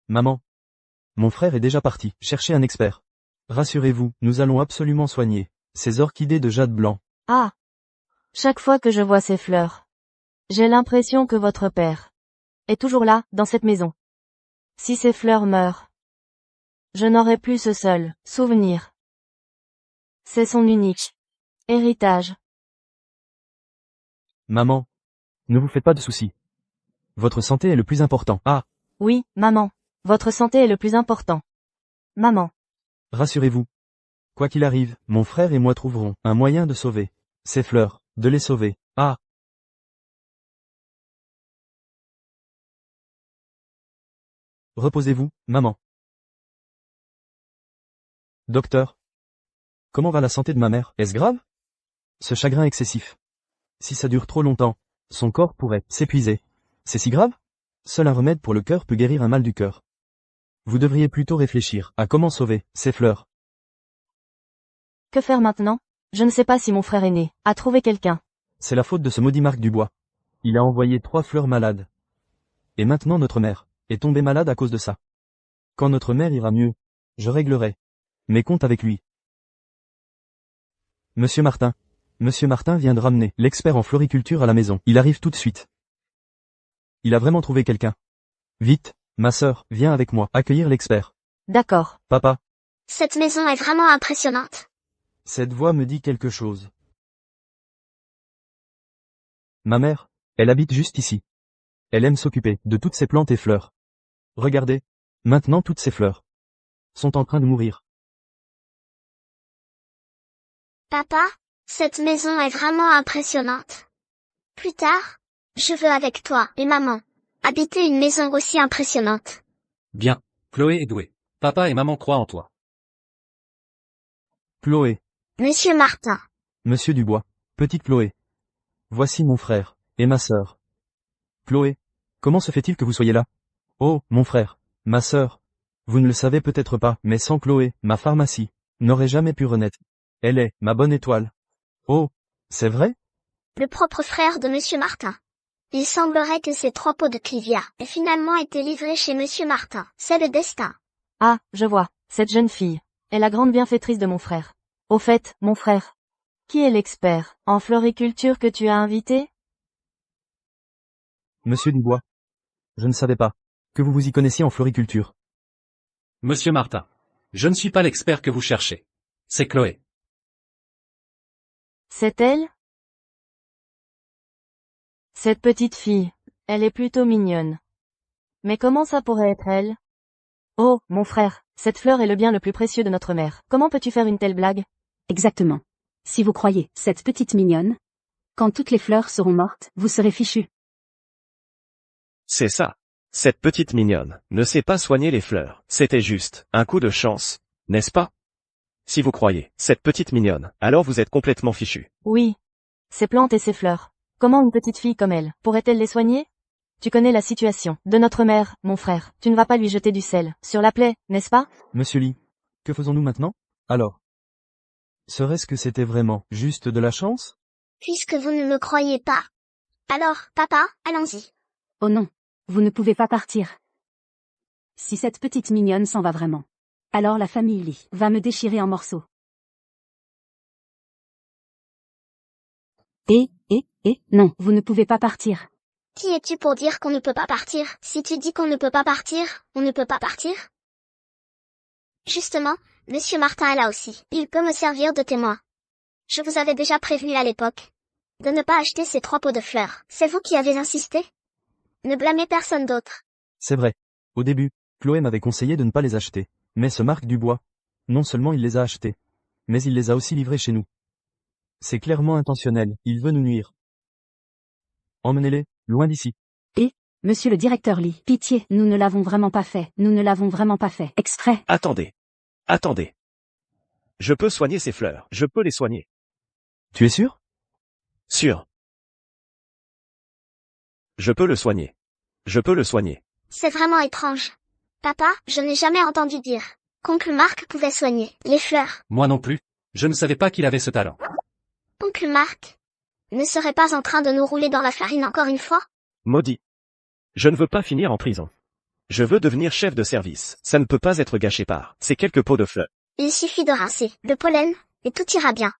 Maman. Mon frère est déjà parti chercher un expert. Rassurez-vous, nous allons absolument soigner ces orchidées de jade blanc. Ah. Chaque fois que je vois ces fleurs, j'ai l'impression que votre père est toujours là, dans cette maison. Si ces fleurs meurent, je n'aurai plus ce seul souvenir. C'est son unique héritage. Maman. Ne vous faites pas de soucis. Votre santé est le plus important. Ah. Oui, maman. Votre santé est le plus important. Maman. Rassurez-vous. Quoi qu'il arrive, mon frère et moi trouverons un moyen de sauver ces fleurs, de les sauver. Ah. Reposez-vous, maman. Docteur. Comment va la santé de ma mère? Est-ce grave? Ce chagrin excessif. Si ça dure trop longtemps, son corps pourrait s'épuiser. C'est si grave? Seul un remède pour le cœur peut guérir un mal du cœur. Vous devriez plutôt réfléchir à comment sauver ces fleurs. Que faire maintenant? Je ne sais pas si mon frère aîné a trouvé quelqu'un. C'est la faute de ce maudit Marc Dubois. Il a envoyé 3 fleurs malades. Et maintenant notre mère est tombée malade à cause de ça. Quand notre mère ira mieux, je réglerai mes comptes avec lui. Monsieur Martin vient de ramener l'expert en floriculture à la maison. Il arrive tout de suite. Il a vraiment trouvé quelqu'un. Vite, ma sœur, viens avec moi accueillir l'expert. D'accord. Papa. Cette maison est vraiment impressionnante. Cette voix me dit quelque chose. Ma mère, elle habite juste ici. Elle aime s'occuper de toutes ces plantes et fleurs. Regardez, maintenant toutes ces fleurs sont en train de mourir. Papa, cette maison est vraiment impressionnante. Plus tard, je veux avec toi et maman habiter une maison aussi impressionnante. Bien, Chloé est douée. Papa et maman croient en toi. Chloé, Monsieur Martin, Monsieur Dubois, petite Chloé. Voici mon frère, et ma sœur. Chloé, comment se fait-il que vous soyez là? Oh, mon frère, ma sœur. Vous ne le savez peut-être pas, mais sans Chloé, ma pharmacie n'aurait jamais pu renaître. Elle est ma bonne étoile. Oh, c'est vrai? le propre frère de Monsieur Martin. Il semblerait que ces 3 pots de Clivia aient finalement été livrés chez Monsieur Martin. C'est le destin. Ah, je vois, cette jeune fille est la grande bienfaitrice de mon frère. Au fait, mon frère, qui est l'expert en floriculture que tu as invité? Monsieur Dubois. Je ne savais pas que vous vous y connaissiez en floriculture. Monsieur Martin, je ne suis pas l'expert que vous cherchez. C'est Chloé. C'est elle? Cette petite fille, elle est plutôt mignonne. Mais comment ça pourrait être elle? Oh, mon frère, cette fleur est le bien le plus précieux de notre mère. Comment peux-tu faire une telle blague? Exactement. Si vous croyez cette petite mignonne, quand toutes les fleurs seront mortes, vous serez fichu. C'est ça. Cette petite mignonne ne sait pas soigner les fleurs. C'était juste un coup de chance, n'est-ce pas? Si vous croyez cette petite mignonne, alors vous êtes complètement fichu. Oui. Ces plantes et ces fleurs. Comment une petite fille comme elle pourrait-elle les soigner? Tu connais la situation de notre mère, mon frère. Tu ne vas pas lui jeter du sel sur la plaie, n'est-ce pas? Monsieur Lee, que faisons-nous maintenant? Alors, serait-ce que c'était vraiment juste de la chance? Puisque vous ne me croyez pas. Alors, papa, allons-y. Oh non, vous ne pouvez pas partir. Si cette petite mignonne s'en va vraiment, alors la famille Lee va me déchirer en morceaux. Non, vous ne pouvez pas partir. Qui es-tu pour dire qu'on ne peut pas partir? Si tu dis qu'on ne peut pas partir, on ne peut pas partir? Justement, Monsieur Martin est là aussi. Il peut me servir de témoin. Je vous avais déjà prévenu à l'époque de ne pas acheter ces 3 pots de fleurs. C'est vous qui avez insisté? Ne blâmez personne d'autre. C'est vrai. Au début, Chloé m'avait conseillé de ne pas les acheter. Mais ce Marc Dubois, non seulement il les a achetés, mais il les a aussi livrés chez nous. C'est clairement intentionnel, il veut nous nuire. Emmenez-les, loin d'ici. Monsieur le directeur Lee, pitié, nous ne l'avons vraiment pas fait. Nous ne l'avons vraiment pas fait. Exprès. Attendez. Attendez. Je peux soigner ces fleurs. Je peux les soigner. Tu es sûr? Sûr. Je peux le soigner. Je peux le soigner. C'est vraiment étrange. Papa, je n'ai jamais entendu dire qu'oncle Marc pouvait soigner les fleurs. Moi non plus. Je ne savais pas qu'il avait ce talent. Oncle Marc ne serait pas en train de nous rouler dans la farine encore une fois? Maudit. Je ne veux pas finir en prison. Je veux devenir chef de service. Ça ne peut pas être gâché par ces quelques pots de fleurs. Il suffit de rincer le pollen, et tout ira bien.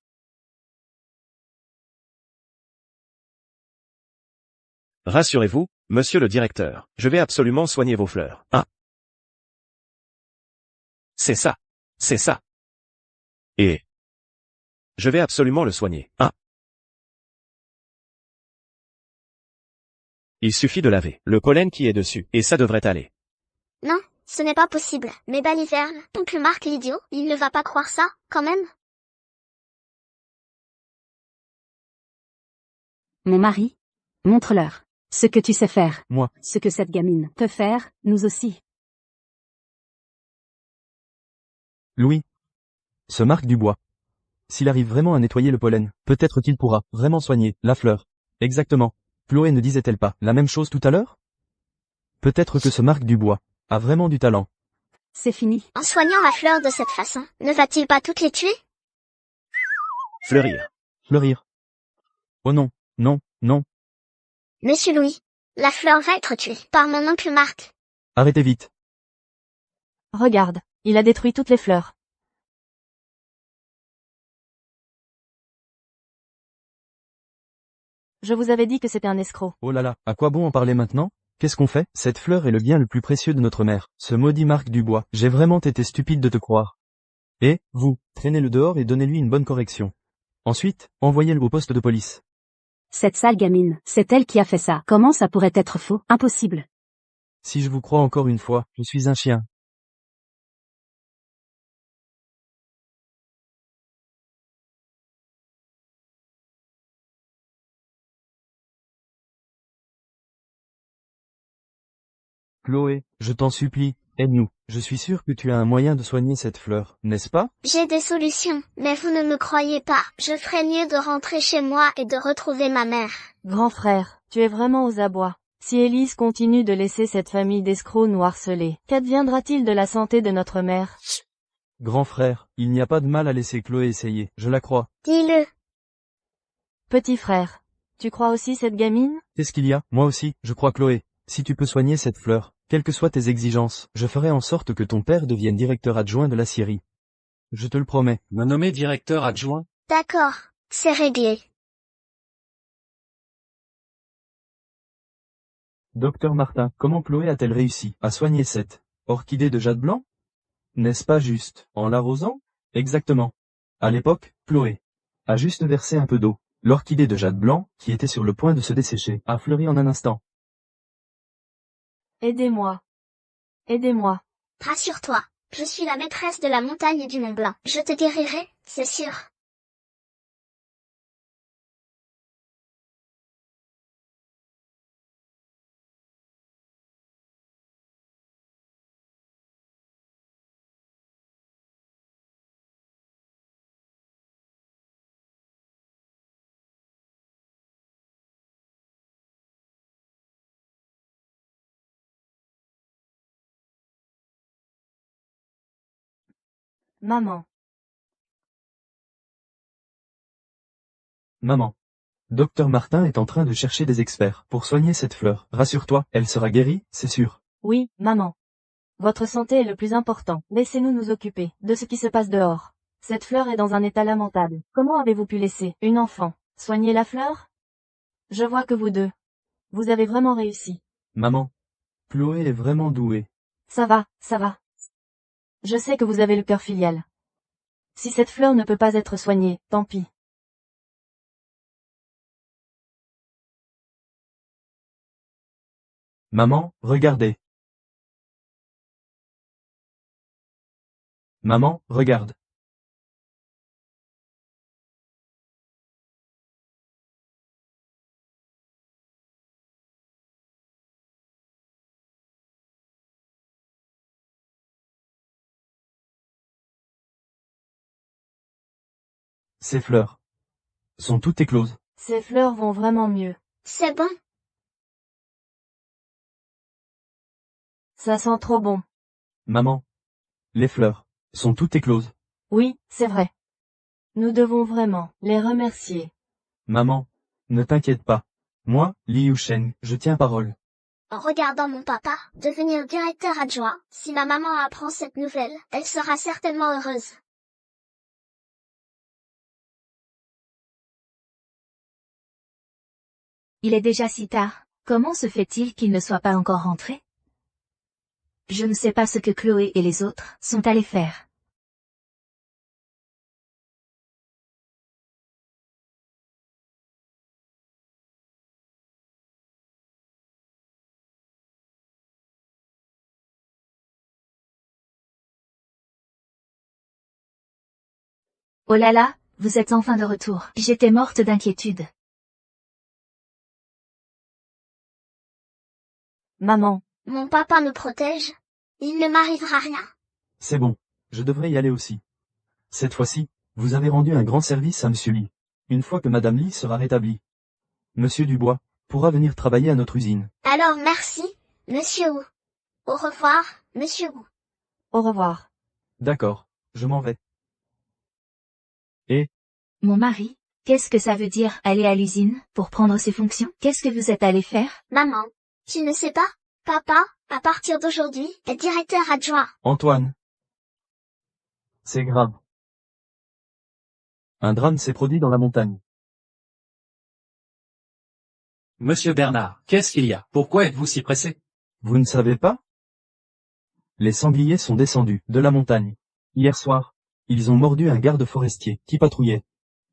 Rassurez-vous, monsieur le directeur, je vais absolument soigner vos fleurs. Ah. C'est ça. C'est ça. Et je vais absolument le soigner. Ah. Il suffit de laver le pollen qui est dessus, et ça devrait aller. Non, ce n'est pas possible. Mes balivernes, oncle Marc l'idiot, il ne va pas croire ça, quand même. Mon mari, montre-leur ce que tu sais faire. Moi. Ce que cette gamine peut faire, nous aussi. Louis. Ce Marc Dubois. S'il arrive vraiment à nettoyer le pollen, peut-être qu'il pourra vraiment soigner la fleur. Exactement. Chloé ne disait-elle pas la même chose tout à l'heure? Peut-être que ce Marc Dubois a vraiment du talent. C'est fini. En soignant la fleur de cette façon, ne va-t-il pas toutes les tuer? Fleurir. Fleurir. Oh non, non, non. Monsieur Louis, la fleur va être tuée par mon oncle Marc. Arrêtez vite. Regarde, il a détruit toutes les fleurs. Je vous avais dit que c'était un escroc. Oh là là, à quoi bon en parler maintenant? Qu'est-ce qu'on fait? Cette fleur est le bien le plus précieux de notre mère. Ce maudit Marc Dubois, j'ai vraiment été stupide de te croire. Et, vous, traînez-le dehors et donnez-lui une bonne correction. Ensuite, envoyez-le au poste de police. Cette sale gamine, c'est elle qui a fait ça. Comment ça pourrait être faux? Impossible. Si je vous crois encore une fois, je suis un chien. Chloé, je t'en supplie, aide-nous. Je suis sûr que tu as un moyen de soigner cette fleur, n'est-ce pas? J'ai des solutions, mais vous ne me croyez pas. Je ferais mieux de rentrer chez moi et de retrouver ma mère. Grand frère, tu es vraiment aux abois. Si Élise continue de laisser cette famille d'escrocs nous harceler, qu'adviendra-t-il de la santé de notre mère? Grand frère, il n'y a pas de mal à laisser Chloé essayer, je la crois. Dis-le. Petit frère, tu crois aussi cette gamine? Qu'est-ce qu'il y a? Moi aussi, je crois Chloé. Si tu peux soigner cette fleur, quelles que soient tes exigences, je ferai en sorte que ton père devienne directeur adjoint de la scierie. Je te le promets. Me nommer directeur adjoint? D'accord, c'est réglé. Docteur Martin, comment Chloé a-t-elle réussi à soigner cette orchidée de jade blanc? N'est-ce pas juste en l'arrosant? Exactement. À l'époque, Chloé a juste versé un peu d'eau. L'orchidée de jade blanc, qui était sur le point de se dessécher, a fleuri en un instant. Aidez-moi. Aidez-moi. Rassure-toi, je suis la maîtresse de la montagne du Mont Blanc. Je te guérirai, c'est sûr. Maman. Maman. Docteur Martin est en train de chercher des experts pour soigner cette fleur. Rassure-toi, elle sera guérie, c'est sûr. Oui, maman. Votre santé est le plus important. Laissez-nous nous occuper de ce qui se passe dehors. Cette fleur est dans un état lamentable. Comment avez-vous pu laisser une enfant soigner la fleur? Je vois que vous deux, vous avez vraiment réussi. Maman. Chloé est vraiment douée. Ça va, ça va. Je sais que vous avez le cœur filial. Si cette fleur ne peut pas être soignée, tant pis. Maman, regardez. Maman, regarde. Ces fleurs sont toutes écloses. Ces fleurs vont vraiment mieux. C'est bon. Ça sent trop bon. Maman. Les fleurs sont toutes écloses. Oui, c'est vrai. Nous devons vraiment les remercier. Maman. Ne t'inquiète pas. Moi, Liu Shen, je tiens parole. En regardant mon papa devenir directeur adjoint, si ma maman apprend cette nouvelle, elle sera certainement heureuse. Il est déjà si tard. Comment se fait-il qu'il ne soit pas encore rentré? Je ne sais pas ce que Chloé et les autres sont allés faire. Oh là là, vous êtes enfin de retour. J'étais morte d'inquiétude. Maman. Mon papa me protège. Il ne m'arrivera rien. C'est bon. Je devrais y aller aussi. Cette fois-ci, vous avez rendu un grand service à Monsieur Lee. Une fois que Madame Lee sera rétablie, Monsieur Dubois pourra venir travailler à notre usine. Alors merci, Monsieur Wu. Au revoir, Monsieur Wu. Au revoir. D'accord, je m'en vais. Mon mari, qu'est-ce que ça veut dire aller à l'usine pour prendre ses fonctions? Qu'est-ce que vous êtes allé faire? Maman, tu ne sais pas? Papa, à partir d'aujourd'hui, est directeur adjoint. Antoine. C'est grave. Un drame s'est produit dans la montagne. Monsieur Bernard, qu'est-ce qu'il y a? Pourquoi êtes-vous si pressé? Vous ne savez pas? Les sangliers sont descendus de la montagne. Hier soir, Ils ont mordu un garde forestier qui patrouillait.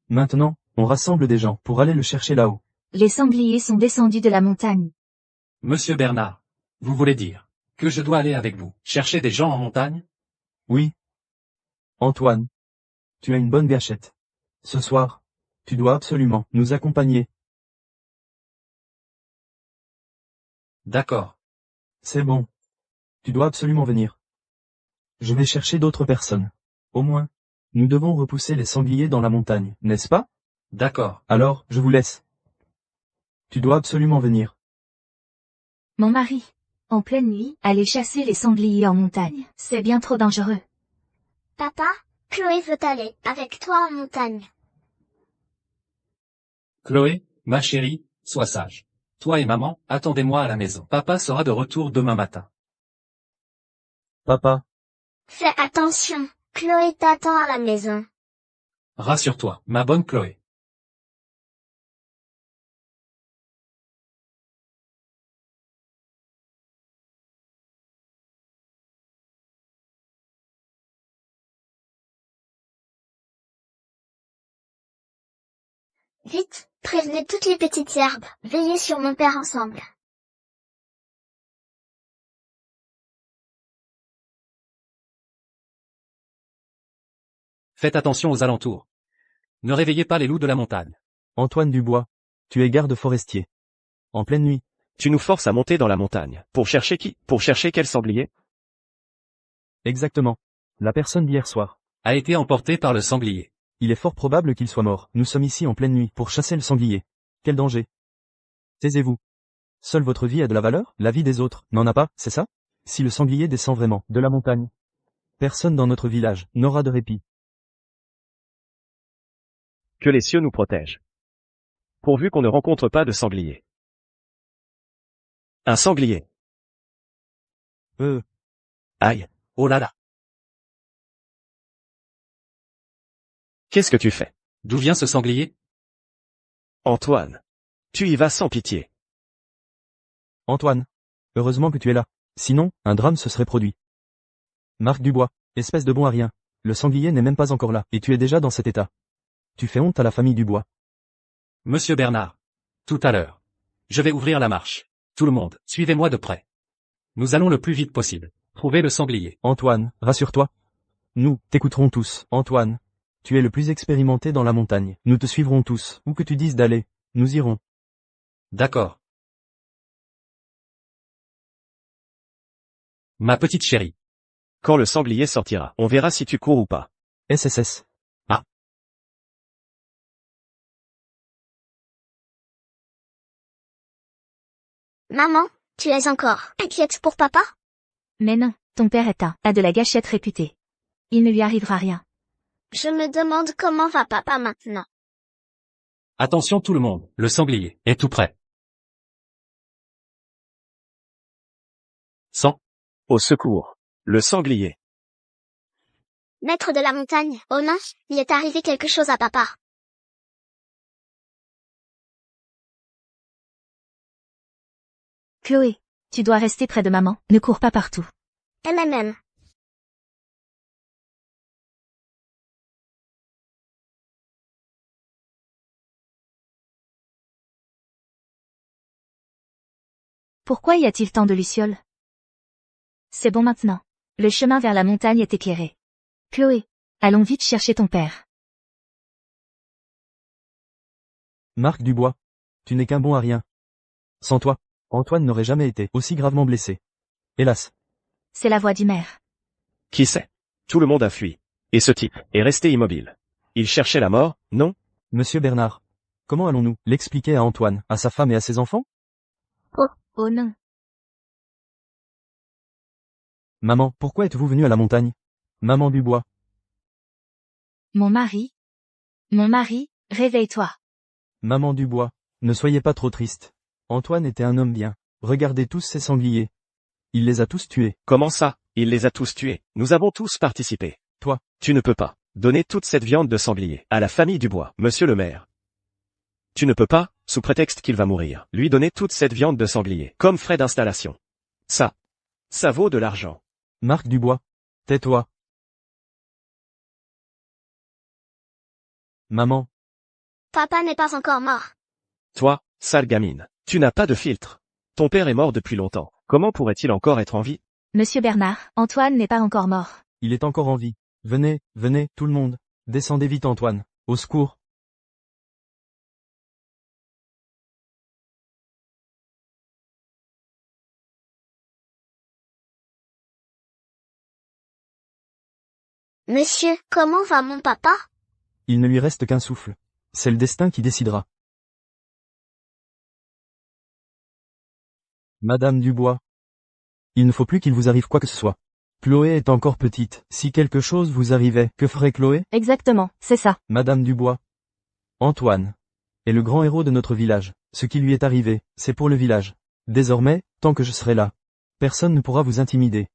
Maintenant, on rassemble des gens pour aller le chercher là-haut. Les sangliers sont descendus de la montagne. Monsieur Bernard, vous voulez dire que je dois aller avec vous chercher des gens en montagne? Oui. Antoine. Tu as une bonne gâchette. Ce soir, tu dois absolument nous accompagner. D'accord. C'est bon. Tu dois absolument venir. Je vais chercher d'autres personnes. Au moins, nous devons repousser les sangliers dans la montagne, n'est-ce pas? D'accord. Alors, je vous laisse. Tu dois absolument venir. Mon mari. En pleine nuit, aller chasser les sangliers en montagne, c'est bien trop dangereux. Papa, Chloé veut aller avec toi en montagne. Chloé, ma chérie, sois sage. Toi et maman, attendez-moi à la maison. Papa sera de retour demain matin. Papa, Fais attention, Chloé t'attend à la maison. Rassure-toi, ma bonne Chloé. Vite, prévenez toutes les petites herbes, veillez sur mon père ensemble. Faites attention aux alentours. Ne réveillez pas les loups de la montagne. Antoine Dubois, tu es garde forestier. En pleine nuit, Tu nous forces à monter dans la montagne. Pour chercher qui? Pour chercher quel sanglier? exactement. La personne d'hier soir. A été emporté par le sanglier. Il est fort probable qu'il soit mort. Nous sommes ici en pleine nuit pour chasser le sanglier. Quel danger. Taisez-vous. Seule votre vie a de la valeur, la vie des autres n'en a pas, c'est ça? Si le sanglier descend vraiment de la montagne, personne dans notre village n'aura de répit. Que les cieux nous protègent. Pourvu qu'on ne rencontre pas de sanglier. Un sanglier. Aïe. Oh là là. Qu'est-ce que tu fais? D'où vient ce sanglier? Antoine. Tu y vas sans pitié. Antoine. Heureusement que tu es là. Sinon, un drame se serait produit. Marc Dubois, espèce de bon à rien. Le sanglier n'est même pas encore là, et tu es déjà dans cet état. Tu fais honte à la famille Dubois. Monsieur Bernard. Tout à l'heure. Je vais ouvrir la marche. Tout le monde, suivez-moi de près. Nous allons le plus vite possible. Trouver le sanglier. Antoine, rassure-toi. Nous, t'écouterons tous. Antoine. Tu es le plus expérimenté dans la montagne. Nous te suivrons tous. Où que tu dises d'aller, nous irons. D'accord. Ma petite chérie. Quand le sanglier sortira, on verra si tu cours ou pas. SSS. Maman, tu es encore inquiète pour papa? Mais non, ton père est a de la gâchette réputée. Il ne lui arrivera rien. Je me demande comment va papa maintenant. Attention tout le monde, le sanglier est tout près. Au secours. Le sanglier. Maître de la montagne, oh non, il est arrivé quelque chose à papa. Chloé, tu dois rester près de maman, ne cours pas partout. MMM. Pourquoi y a-t-il tant de lucioles? C'est bon maintenant. Le chemin vers la montagne est éclairé. Chloé, allons vite chercher ton père. Marc Dubois. Tu n'es qu'un bon à rien. Sans toi, Antoine n'aurait jamais été aussi gravement blessé. Hélas. C'est la voix du maire. Qui sait? Tout le monde a fui. Et ce type est resté immobile. Il cherchait la mort, non? Monsieur Bernard. Comment allons-nous l'expliquer à Antoine, à sa femme et à ses enfants? Oh non. Maman, pourquoi êtes-vous venue à la montagne? Maman Dubois. Mon mari, réveille-toi. Maman Dubois. Ne soyez pas trop triste. Antoine était un homme bien. Regardez tous ces sangliers. Il les a tous tués. Comment ça? Il les a tous tués. Nous avons tous participé. Toi. Tu ne peux pas donner toute cette viande de sanglier à la famille Dubois, monsieur le maire. Tu ne peux pas, sous prétexte qu'il va mourir, lui donner toute cette viande de sanglier, comme frais d'installation. Ça vaut de l'argent. Marc Dubois. Tais-toi. Maman, Papa n'est pas encore mort. Toi, sale gamine, tu n'as pas de filtre. Ton père est mort depuis longtemps. Comment pourrait-il encore être en vie? Monsieur Bernard, Antoine n'est pas encore mort. il est encore en vie. Venez, venez, tout le monde. Descendez vite Antoine. Au secours. Monsieur, comment va mon papa? Il ne lui reste qu'un souffle. C'est le destin qui décidera. Madame Dubois. Il ne faut plus qu'il vous arrive quoi que ce soit. Chloé est encore petite. Si quelque chose vous arrivait, que ferait Chloé? Exactement, c'est ça. Madame Dubois. Antoine est le grand héros de notre village. Ce qui lui est arrivé, c'est pour le village. Désormais, tant que je serai là, personne ne pourra vous intimider.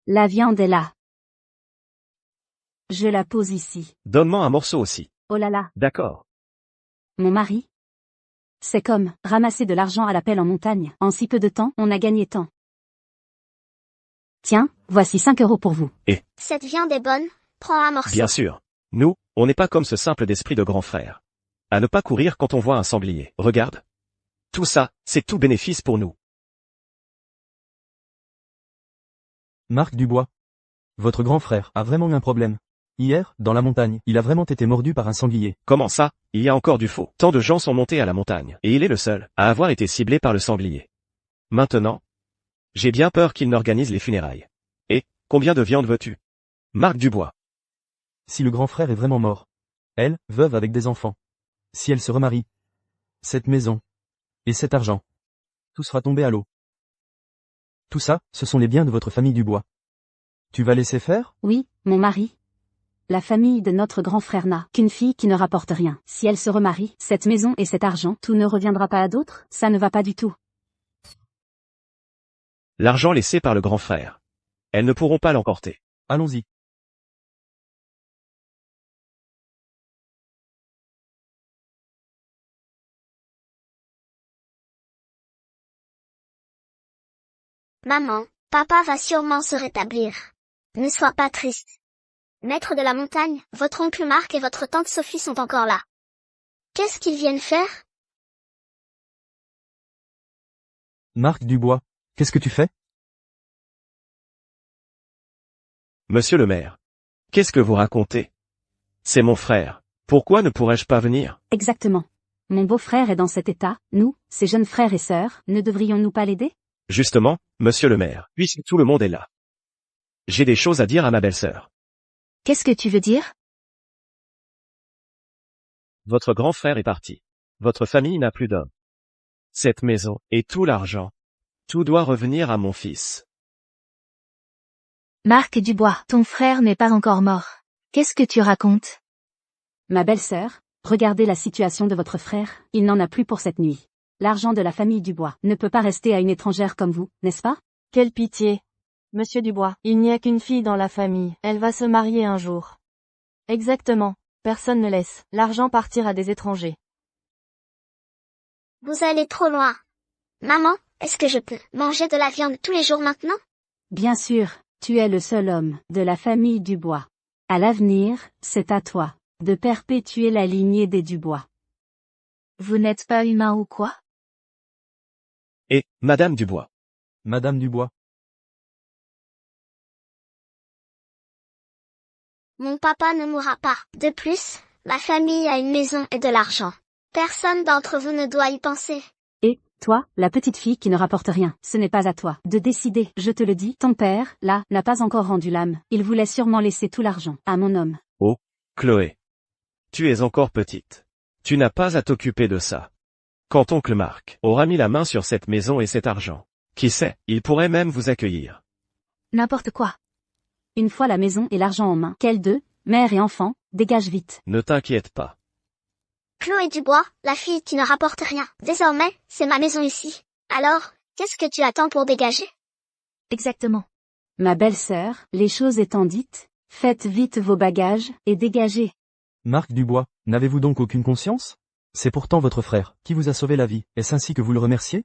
La viande est là. Je la pose ici. Donne-moi un morceau aussi. Oh là là, D'accord. mon mari? C'est comme ramasser de l'argent à la pelle en montagne. En si peu de temps, on a gagné tant. Tiens, voici 5 € pour vous. Cette viande est bonne, prends un morceau. Bien sûr. Nous, on n'est pas comme ce simple d'esprit de grand frère. À ne pas courir quand on voit un sanglier. Regarde. Tout ça, c'est tout bénéfice pour nous. Marc Dubois. Votre grand frère a vraiment eu un problème. Hier, dans la montagne, il a vraiment été mordu par un sanglier. Comment ça? Il y a encore du faux. Tant de gens sont montés à la montagne, et il est le seul à avoir été ciblé par le sanglier. Maintenant, j'ai bien peur qu'il n'organise les funérailles. Et, combien de viande veux-tu? Marc Dubois. Si le grand frère est vraiment mort. Elle, veuve avec des enfants. Si elle se remarie. Cette maison. Et cet argent. Tout sera tombé à l'eau. Tout ça, ce sont les biens de votre famille Dubois. Tu vas laisser faire? Oui, mon mari. La famille de notre grand frère n'a qu'une fille qui ne rapporte rien. Si elle se remarie, cette maison et cet argent, tout ne reviendra pas à d'autres? Ça ne va pas du tout. L'argent laissé par le grand frère. Elles ne pourront pas l'emporter. Allons-y. Maman, papa va sûrement se rétablir. Ne sois pas triste. Maître de la montagne, votre oncle Marc et votre tante Sophie sont encore là. Qu'est-ce qu'ils viennent faire? Marc Dubois. Qu'est-ce que tu fais? Monsieur le maire. Qu'est-ce que vous racontez? C'est mon frère. Pourquoi ne pourrais-je pas venir? Exactement. Mon beau-frère est dans cet état, nous, ses jeunes frères et sœurs, ne devrions-nous pas l'aider? Justement, monsieur le maire, puisque tout le monde est là. J'ai des choses à dire à ma belle-sœur. Qu'est-ce que tu veux dire? Votre grand frère est parti. Votre famille n'a plus d'homme. Cette maison, et tout l'argent. Tout doit revenir à mon fils. Marc Dubois, ton frère n'est pas encore mort. Qu'est-ce que tu racontes? Ma belle-sœur, regardez la situation de votre frère, il n'en a plus pour cette nuit. L'argent de la famille Dubois ne peut pas rester à une étrangère comme vous, n'est-ce pas? Quelle pitié. Monsieur Dubois, il n'y a qu'une fille dans la famille, elle va se marier un jour. Exactement, personne ne laisse l'argent partir à des étrangers. Vous allez trop loin. Maman, est-ce que je peux manger de la viande tous les jours maintenant? Bien sûr, tu es le seul homme de la famille Dubois. À l'avenir, c'est à toi de perpétuer la lignée des Dubois. Vous n'êtes pas humain ou quoi? Et, Madame Dubois. Madame Dubois. Mon papa ne mourra pas. De plus, ma famille a une maison et de l'argent. Personne d'entre vous ne doit y penser. Et, toi, la petite fille qui ne rapporte rien, ce n'est pas à toi de décider, je te le dis, ton père, là, n'a pas encore rendu l'âme, il voulait sûrement laisser tout l'argent à mon homme. Oh, Chloé. Tu es encore petite. Tu n'as pas à t'occuper de ça. Quand oncle Marc aura mis la main sur cette maison et cet argent, qui sait, il pourrait même vous accueillir. N'importe quoi. Une fois la maison et l'argent en main, quels deux, mère et enfant, dégage vite. Ne t'inquiète pas. Chloé Dubois, la fille qui ne rapporte rien. Désormais, c'est ma maison ici. Alors, qu'est-ce que tu attends pour dégager? Exactement. Ma belle-sœur, les choses étant dites, faites vite vos bagages, et dégagez. Marc Dubois, n'avez-vous donc aucune conscience? C'est pourtant votre frère, qui vous a sauvé la vie. Est-ce ainsi que vous le remerciez?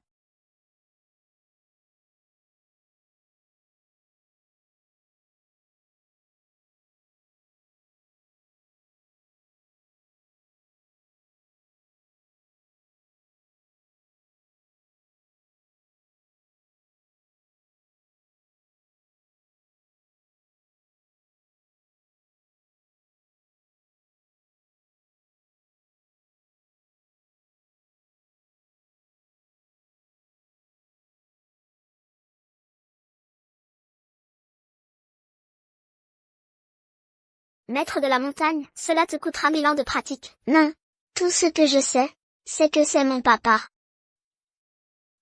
maître de la montagne, cela te coûtera 1000 ans de pratique. Non. Tout ce que je sais, c'est que c'est mon papa.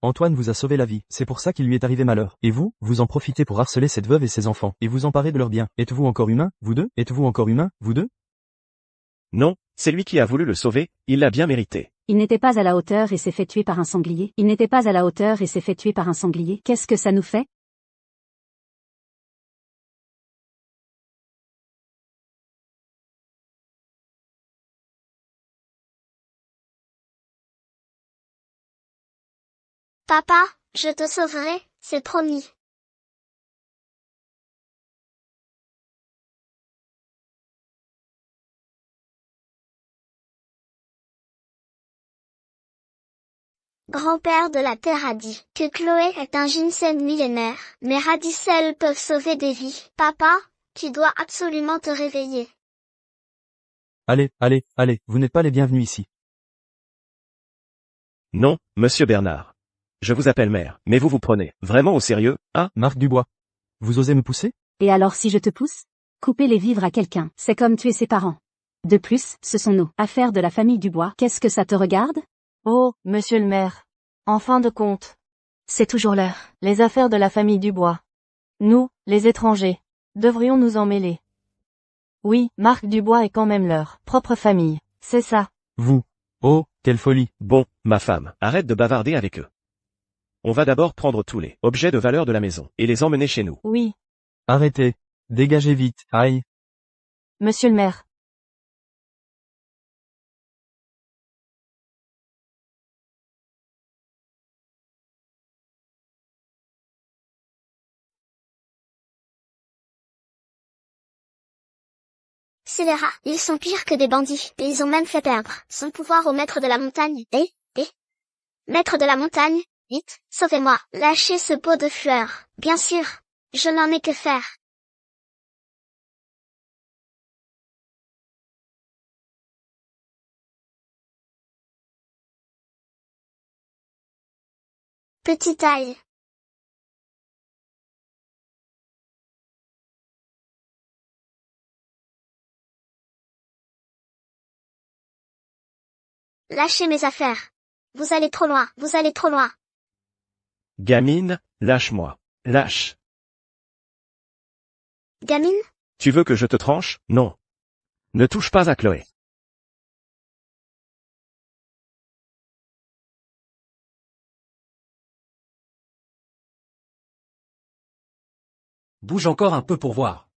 Antoine vous a sauvé la vie, c'est pour ça qu'il lui est arrivé malheur. Et vous, vous en profitez pour harceler cette veuve et ses enfants, et vous emparez de leurs biens. Êtes-vous encore humain, vous deux? Êtes-vous encore humain, vous deux? Non, c'est lui qui a voulu le sauver, il l'a bien mérité. Il n'était pas à la hauteur et s'est fait tuer par un sanglier. Il n'était pas à la hauteur et s'est fait tuer par un sanglier. Qu'est-ce que ça nous fait? Papa, je te sauverai, c'est promis. Grand-père de la Terre a dit que Chloé est un ginseng millénaire, mais radicelles peuvent sauver des vies. Papa, tu dois absolument te réveiller. Allez, allez, allez, vous n'êtes pas les bienvenus ici. Non, monsieur Bernard. Je vous appelle mère, mais vous vous prenez vraiment au sérieux, hein? Marc Dubois. Vous osez me pousser? Et alors si je te pousse? Couper les vivres à quelqu'un, c'est comme tuer ses parents. De plus, ce sont nos affaires de la famille Dubois. Qu'est-ce que ça te regarde? Oh, monsieur le maire. En fin de compte, C'est toujours l'heure. les affaires de la famille Dubois. Nous, les étrangers, devrions nous en mêler. Oui, Marc Dubois est quand même leur propre famille, c'est ça. Vous. Oh, quelle folie. Bon, ma femme, arrête de bavarder avec eux. On va d'abord prendre tous les objets de valeur de la maison, et les emmener chez nous. Oui, Arrêtez. Dégagez vite, aïe. monsieur le maire. Scélérats, ils sont pires que des bandits, et ils ont même fait perdre son pouvoir au maître de la montagne. Maître de la montagne, vite, sauvez-moi, lâchez ce pot de fleurs. Bien sûr, je n'en ai que faire. Petite taille. Lâchez mes affaires. Vous allez trop loin, vous allez trop loin. Gamine, lâche-moi. Lâche. Gamine? Tu veux que je te tranche? Non. Ne touche pas à Chloé. Bouge encore un peu pour voir.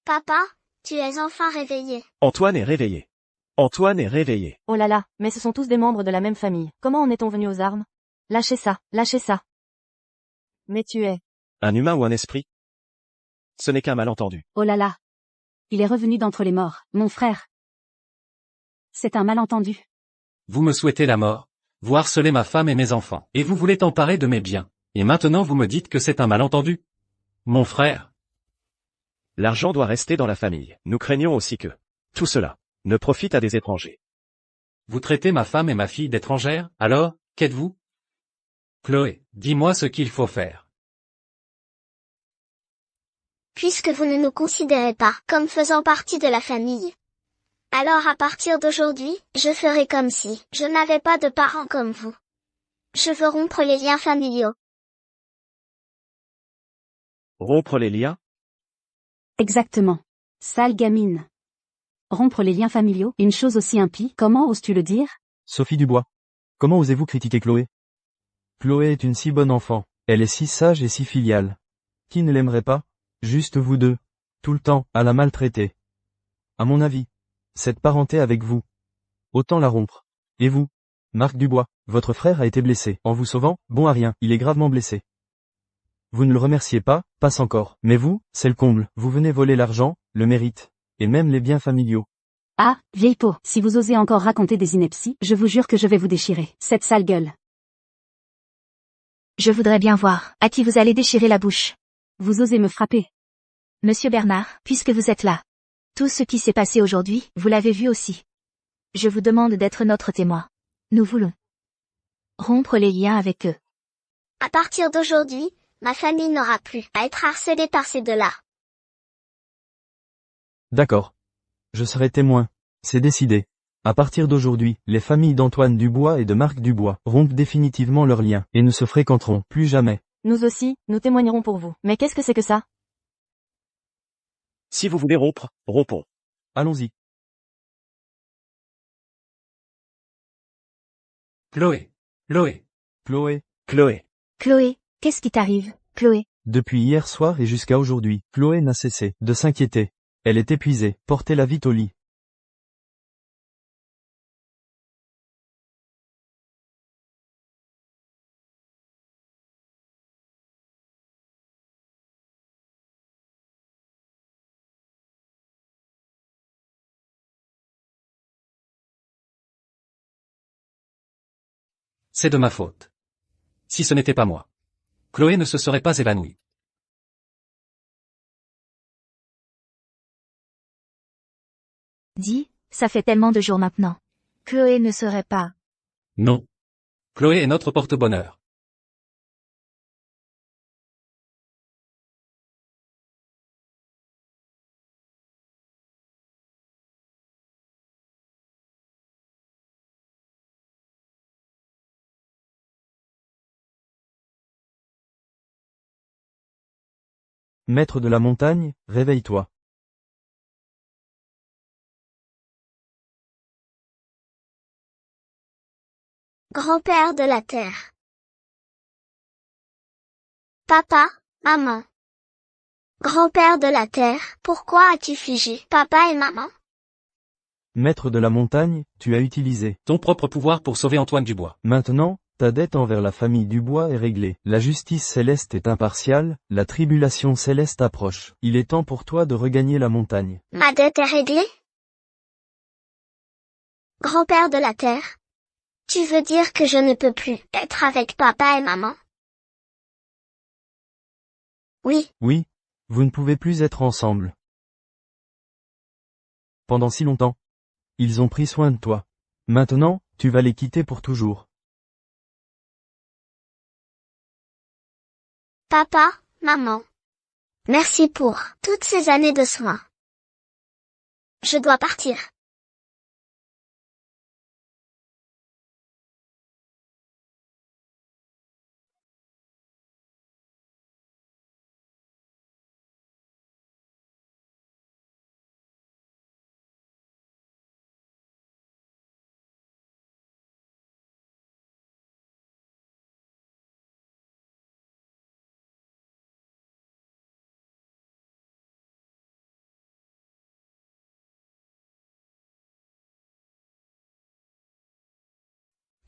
Papa, tu es enfin réveillé. Antoine est réveillé. Antoine est réveillé. Oh là là, mais ce sont tous des membres de la même famille. Comment en est-on venu aux armes? Lâchez ça, lâchez ça. Mais tu es... Un humain ou un esprit? Ce n'est qu'un malentendu. Oh là là. Il est revenu d'entre les morts, mon frère. C'est un malentendu. Vous me souhaitez la mort. Vous harcelez ma femme et mes enfants. Et vous voulez t'emparer de mes biens. Et maintenant vous me dites que c'est un malentendu. Mon frère. L'argent doit rester dans la famille. Nous craignons aussi que tout cela ne profite à des étrangers. Vous traitez ma femme et ma fille d'étrangères, alors, qu'êtes-vous? Chloé, dis-moi ce qu'il faut faire. Puisque vous ne nous considérez pas comme faisant partie de la famille, alors à partir d'aujourd'hui, je ferai comme si je n'avais pas de parents comme vous. Je veux rompre les liens familiaux. Rompre les liens? Exactement. Sale gamine. Rompre les liens familiaux, une chose aussi impie, comment oses-tu le dire? Sophie Dubois. Comment osez-vous critiquer Chloé? Chloé est une si bonne enfant. Elle est si sage et si filiale. Qui ne l'aimerait pas? Juste vous deux. Tout le temps, à la maltraiter. À mon avis, cette parenté avec vous. Autant la rompre. Et vous? Marc Dubois, votre frère a été blessé. En vous sauvant, bon à rien, il est gravement blessé. Vous ne le remerciez pas, passe encore. Mais vous, c'est le comble. Vous venez voler l'argent, le mérite. Et même les biens familiaux. Ah, vieille peau, si vous osez encore raconter des inepties, je vous jure que je vais vous déchirer. Cette sale gueule. Je voudrais bien voir à qui vous allez déchirer la bouche. Vous osez me frapper. Monsieur Bernard, puisque vous êtes là. Tout ce qui s'est passé aujourd'hui, vous l'avez vu aussi. Je vous demande d'être notre témoin. Nous voulons rompre les liens avec eux. À partir d'aujourd'hui, ma famille n'aura plus à être harcelée par ces deux-là. D'accord. Je serai témoin. C'est décidé. À partir d'aujourd'hui, les familles d'Antoine Dubois et de Marc Dubois rompent définitivement leurs liens et ne se fréquenteront plus jamais. Nous aussi, nous témoignerons pour vous. Mais qu'est-ce que c'est que ça? Si vous voulez rompre, rompons. Allons-y. Chloé. Chloé. Chloé. Chloé. Chloé, qu'est-ce qui t'arrive, Chloé? Depuis hier soir et jusqu'à aujourd'hui, Chloé n'a cessé de s'inquiéter. Elle est épuisée, portez-la vite au lit. C'est de ma faute. Si ce n'était pas moi, Chloé ne se serait pas évanouie. Dis, ça fait tellement de jours maintenant. Chloé ne serait pas. Non. Chloé est notre porte-bonheur. Maître de la montagne, réveille-toi. Grand-père de la terre. Papa, maman. Grand-père de la terre, pourquoi as-tu figé papa et maman? Maître de la montagne, tu as utilisé. Ton propre pouvoir pour sauver Antoine Dubois. Maintenant, ta dette envers la famille Dubois est réglée. La justice céleste est impartiale, la tribulation céleste approche. Il est temps pour toi de regagner la montagne. Ma dette est réglée? Grand-père de la terre. Tu veux dire que je ne peux plus être avec papa et maman? Oui, Oui, vous ne pouvez plus être ensemble. Pendant si longtemps. Ils ont pris soin de toi. Maintenant, tu vas les quitter pour toujours. papa, maman. Merci pour toutes ces années de soins. Je dois partir.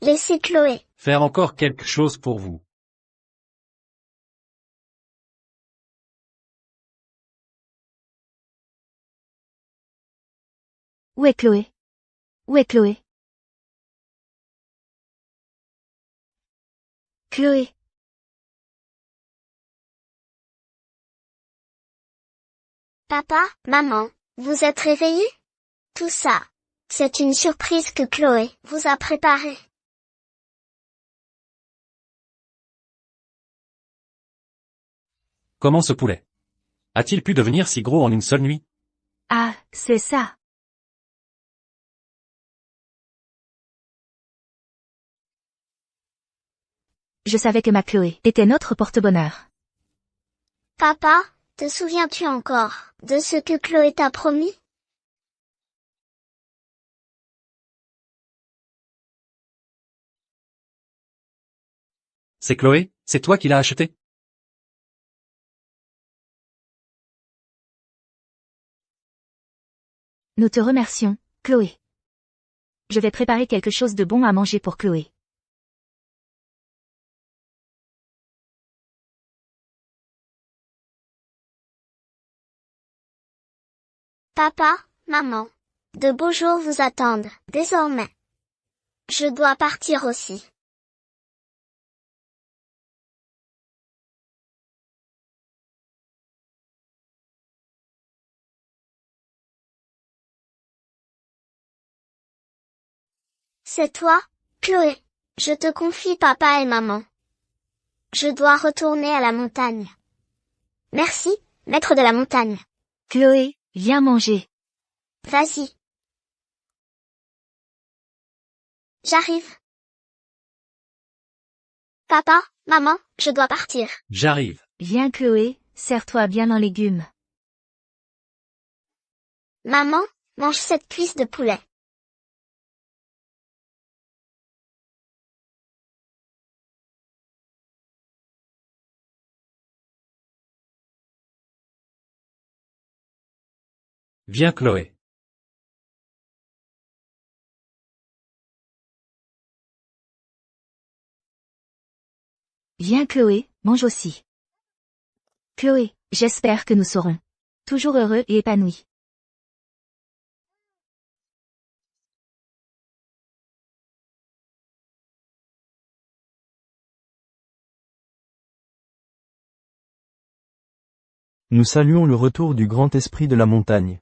Laissez Chloé. Faire encore quelque chose pour vous. Où est Chloé? Où est Chloé? Chloé. Papa, maman, vous êtes réveillés? Tout ça, c'est une surprise que Chloé vous a préparée. Comment ce poulet a-t-il pu devenir si gros en une seule nuit? Ah, c'est ça. Je savais que ma Chloé était notre porte-bonheur. Papa, te souviens-tu encore de ce que Chloé t'a promis? C'est Chloé, c'est toi qui l'as acheté? Nous te remercions, Chloé. Je vais préparer quelque chose de bon à manger pour Chloé. Papa, maman, de beaux jours vous attendent, désormais. Je dois partir aussi. C'est toi, Chloé. Je te confie papa et maman. Je dois retourner à la montagne. Merci, maître de la montagne. Chloé, viens manger. Vas-y. J'arrive. Papa, maman, je dois partir. J'arrive. Viens Chloé, serre-toi bien en légumes. Maman, mange cette cuisse de poulet. Viens Chloé. Viens Chloé, mange aussi. Chloé, j'espère que nous serons toujours heureux et épanouis. Nous saluons le retour du grand esprit de la montagne.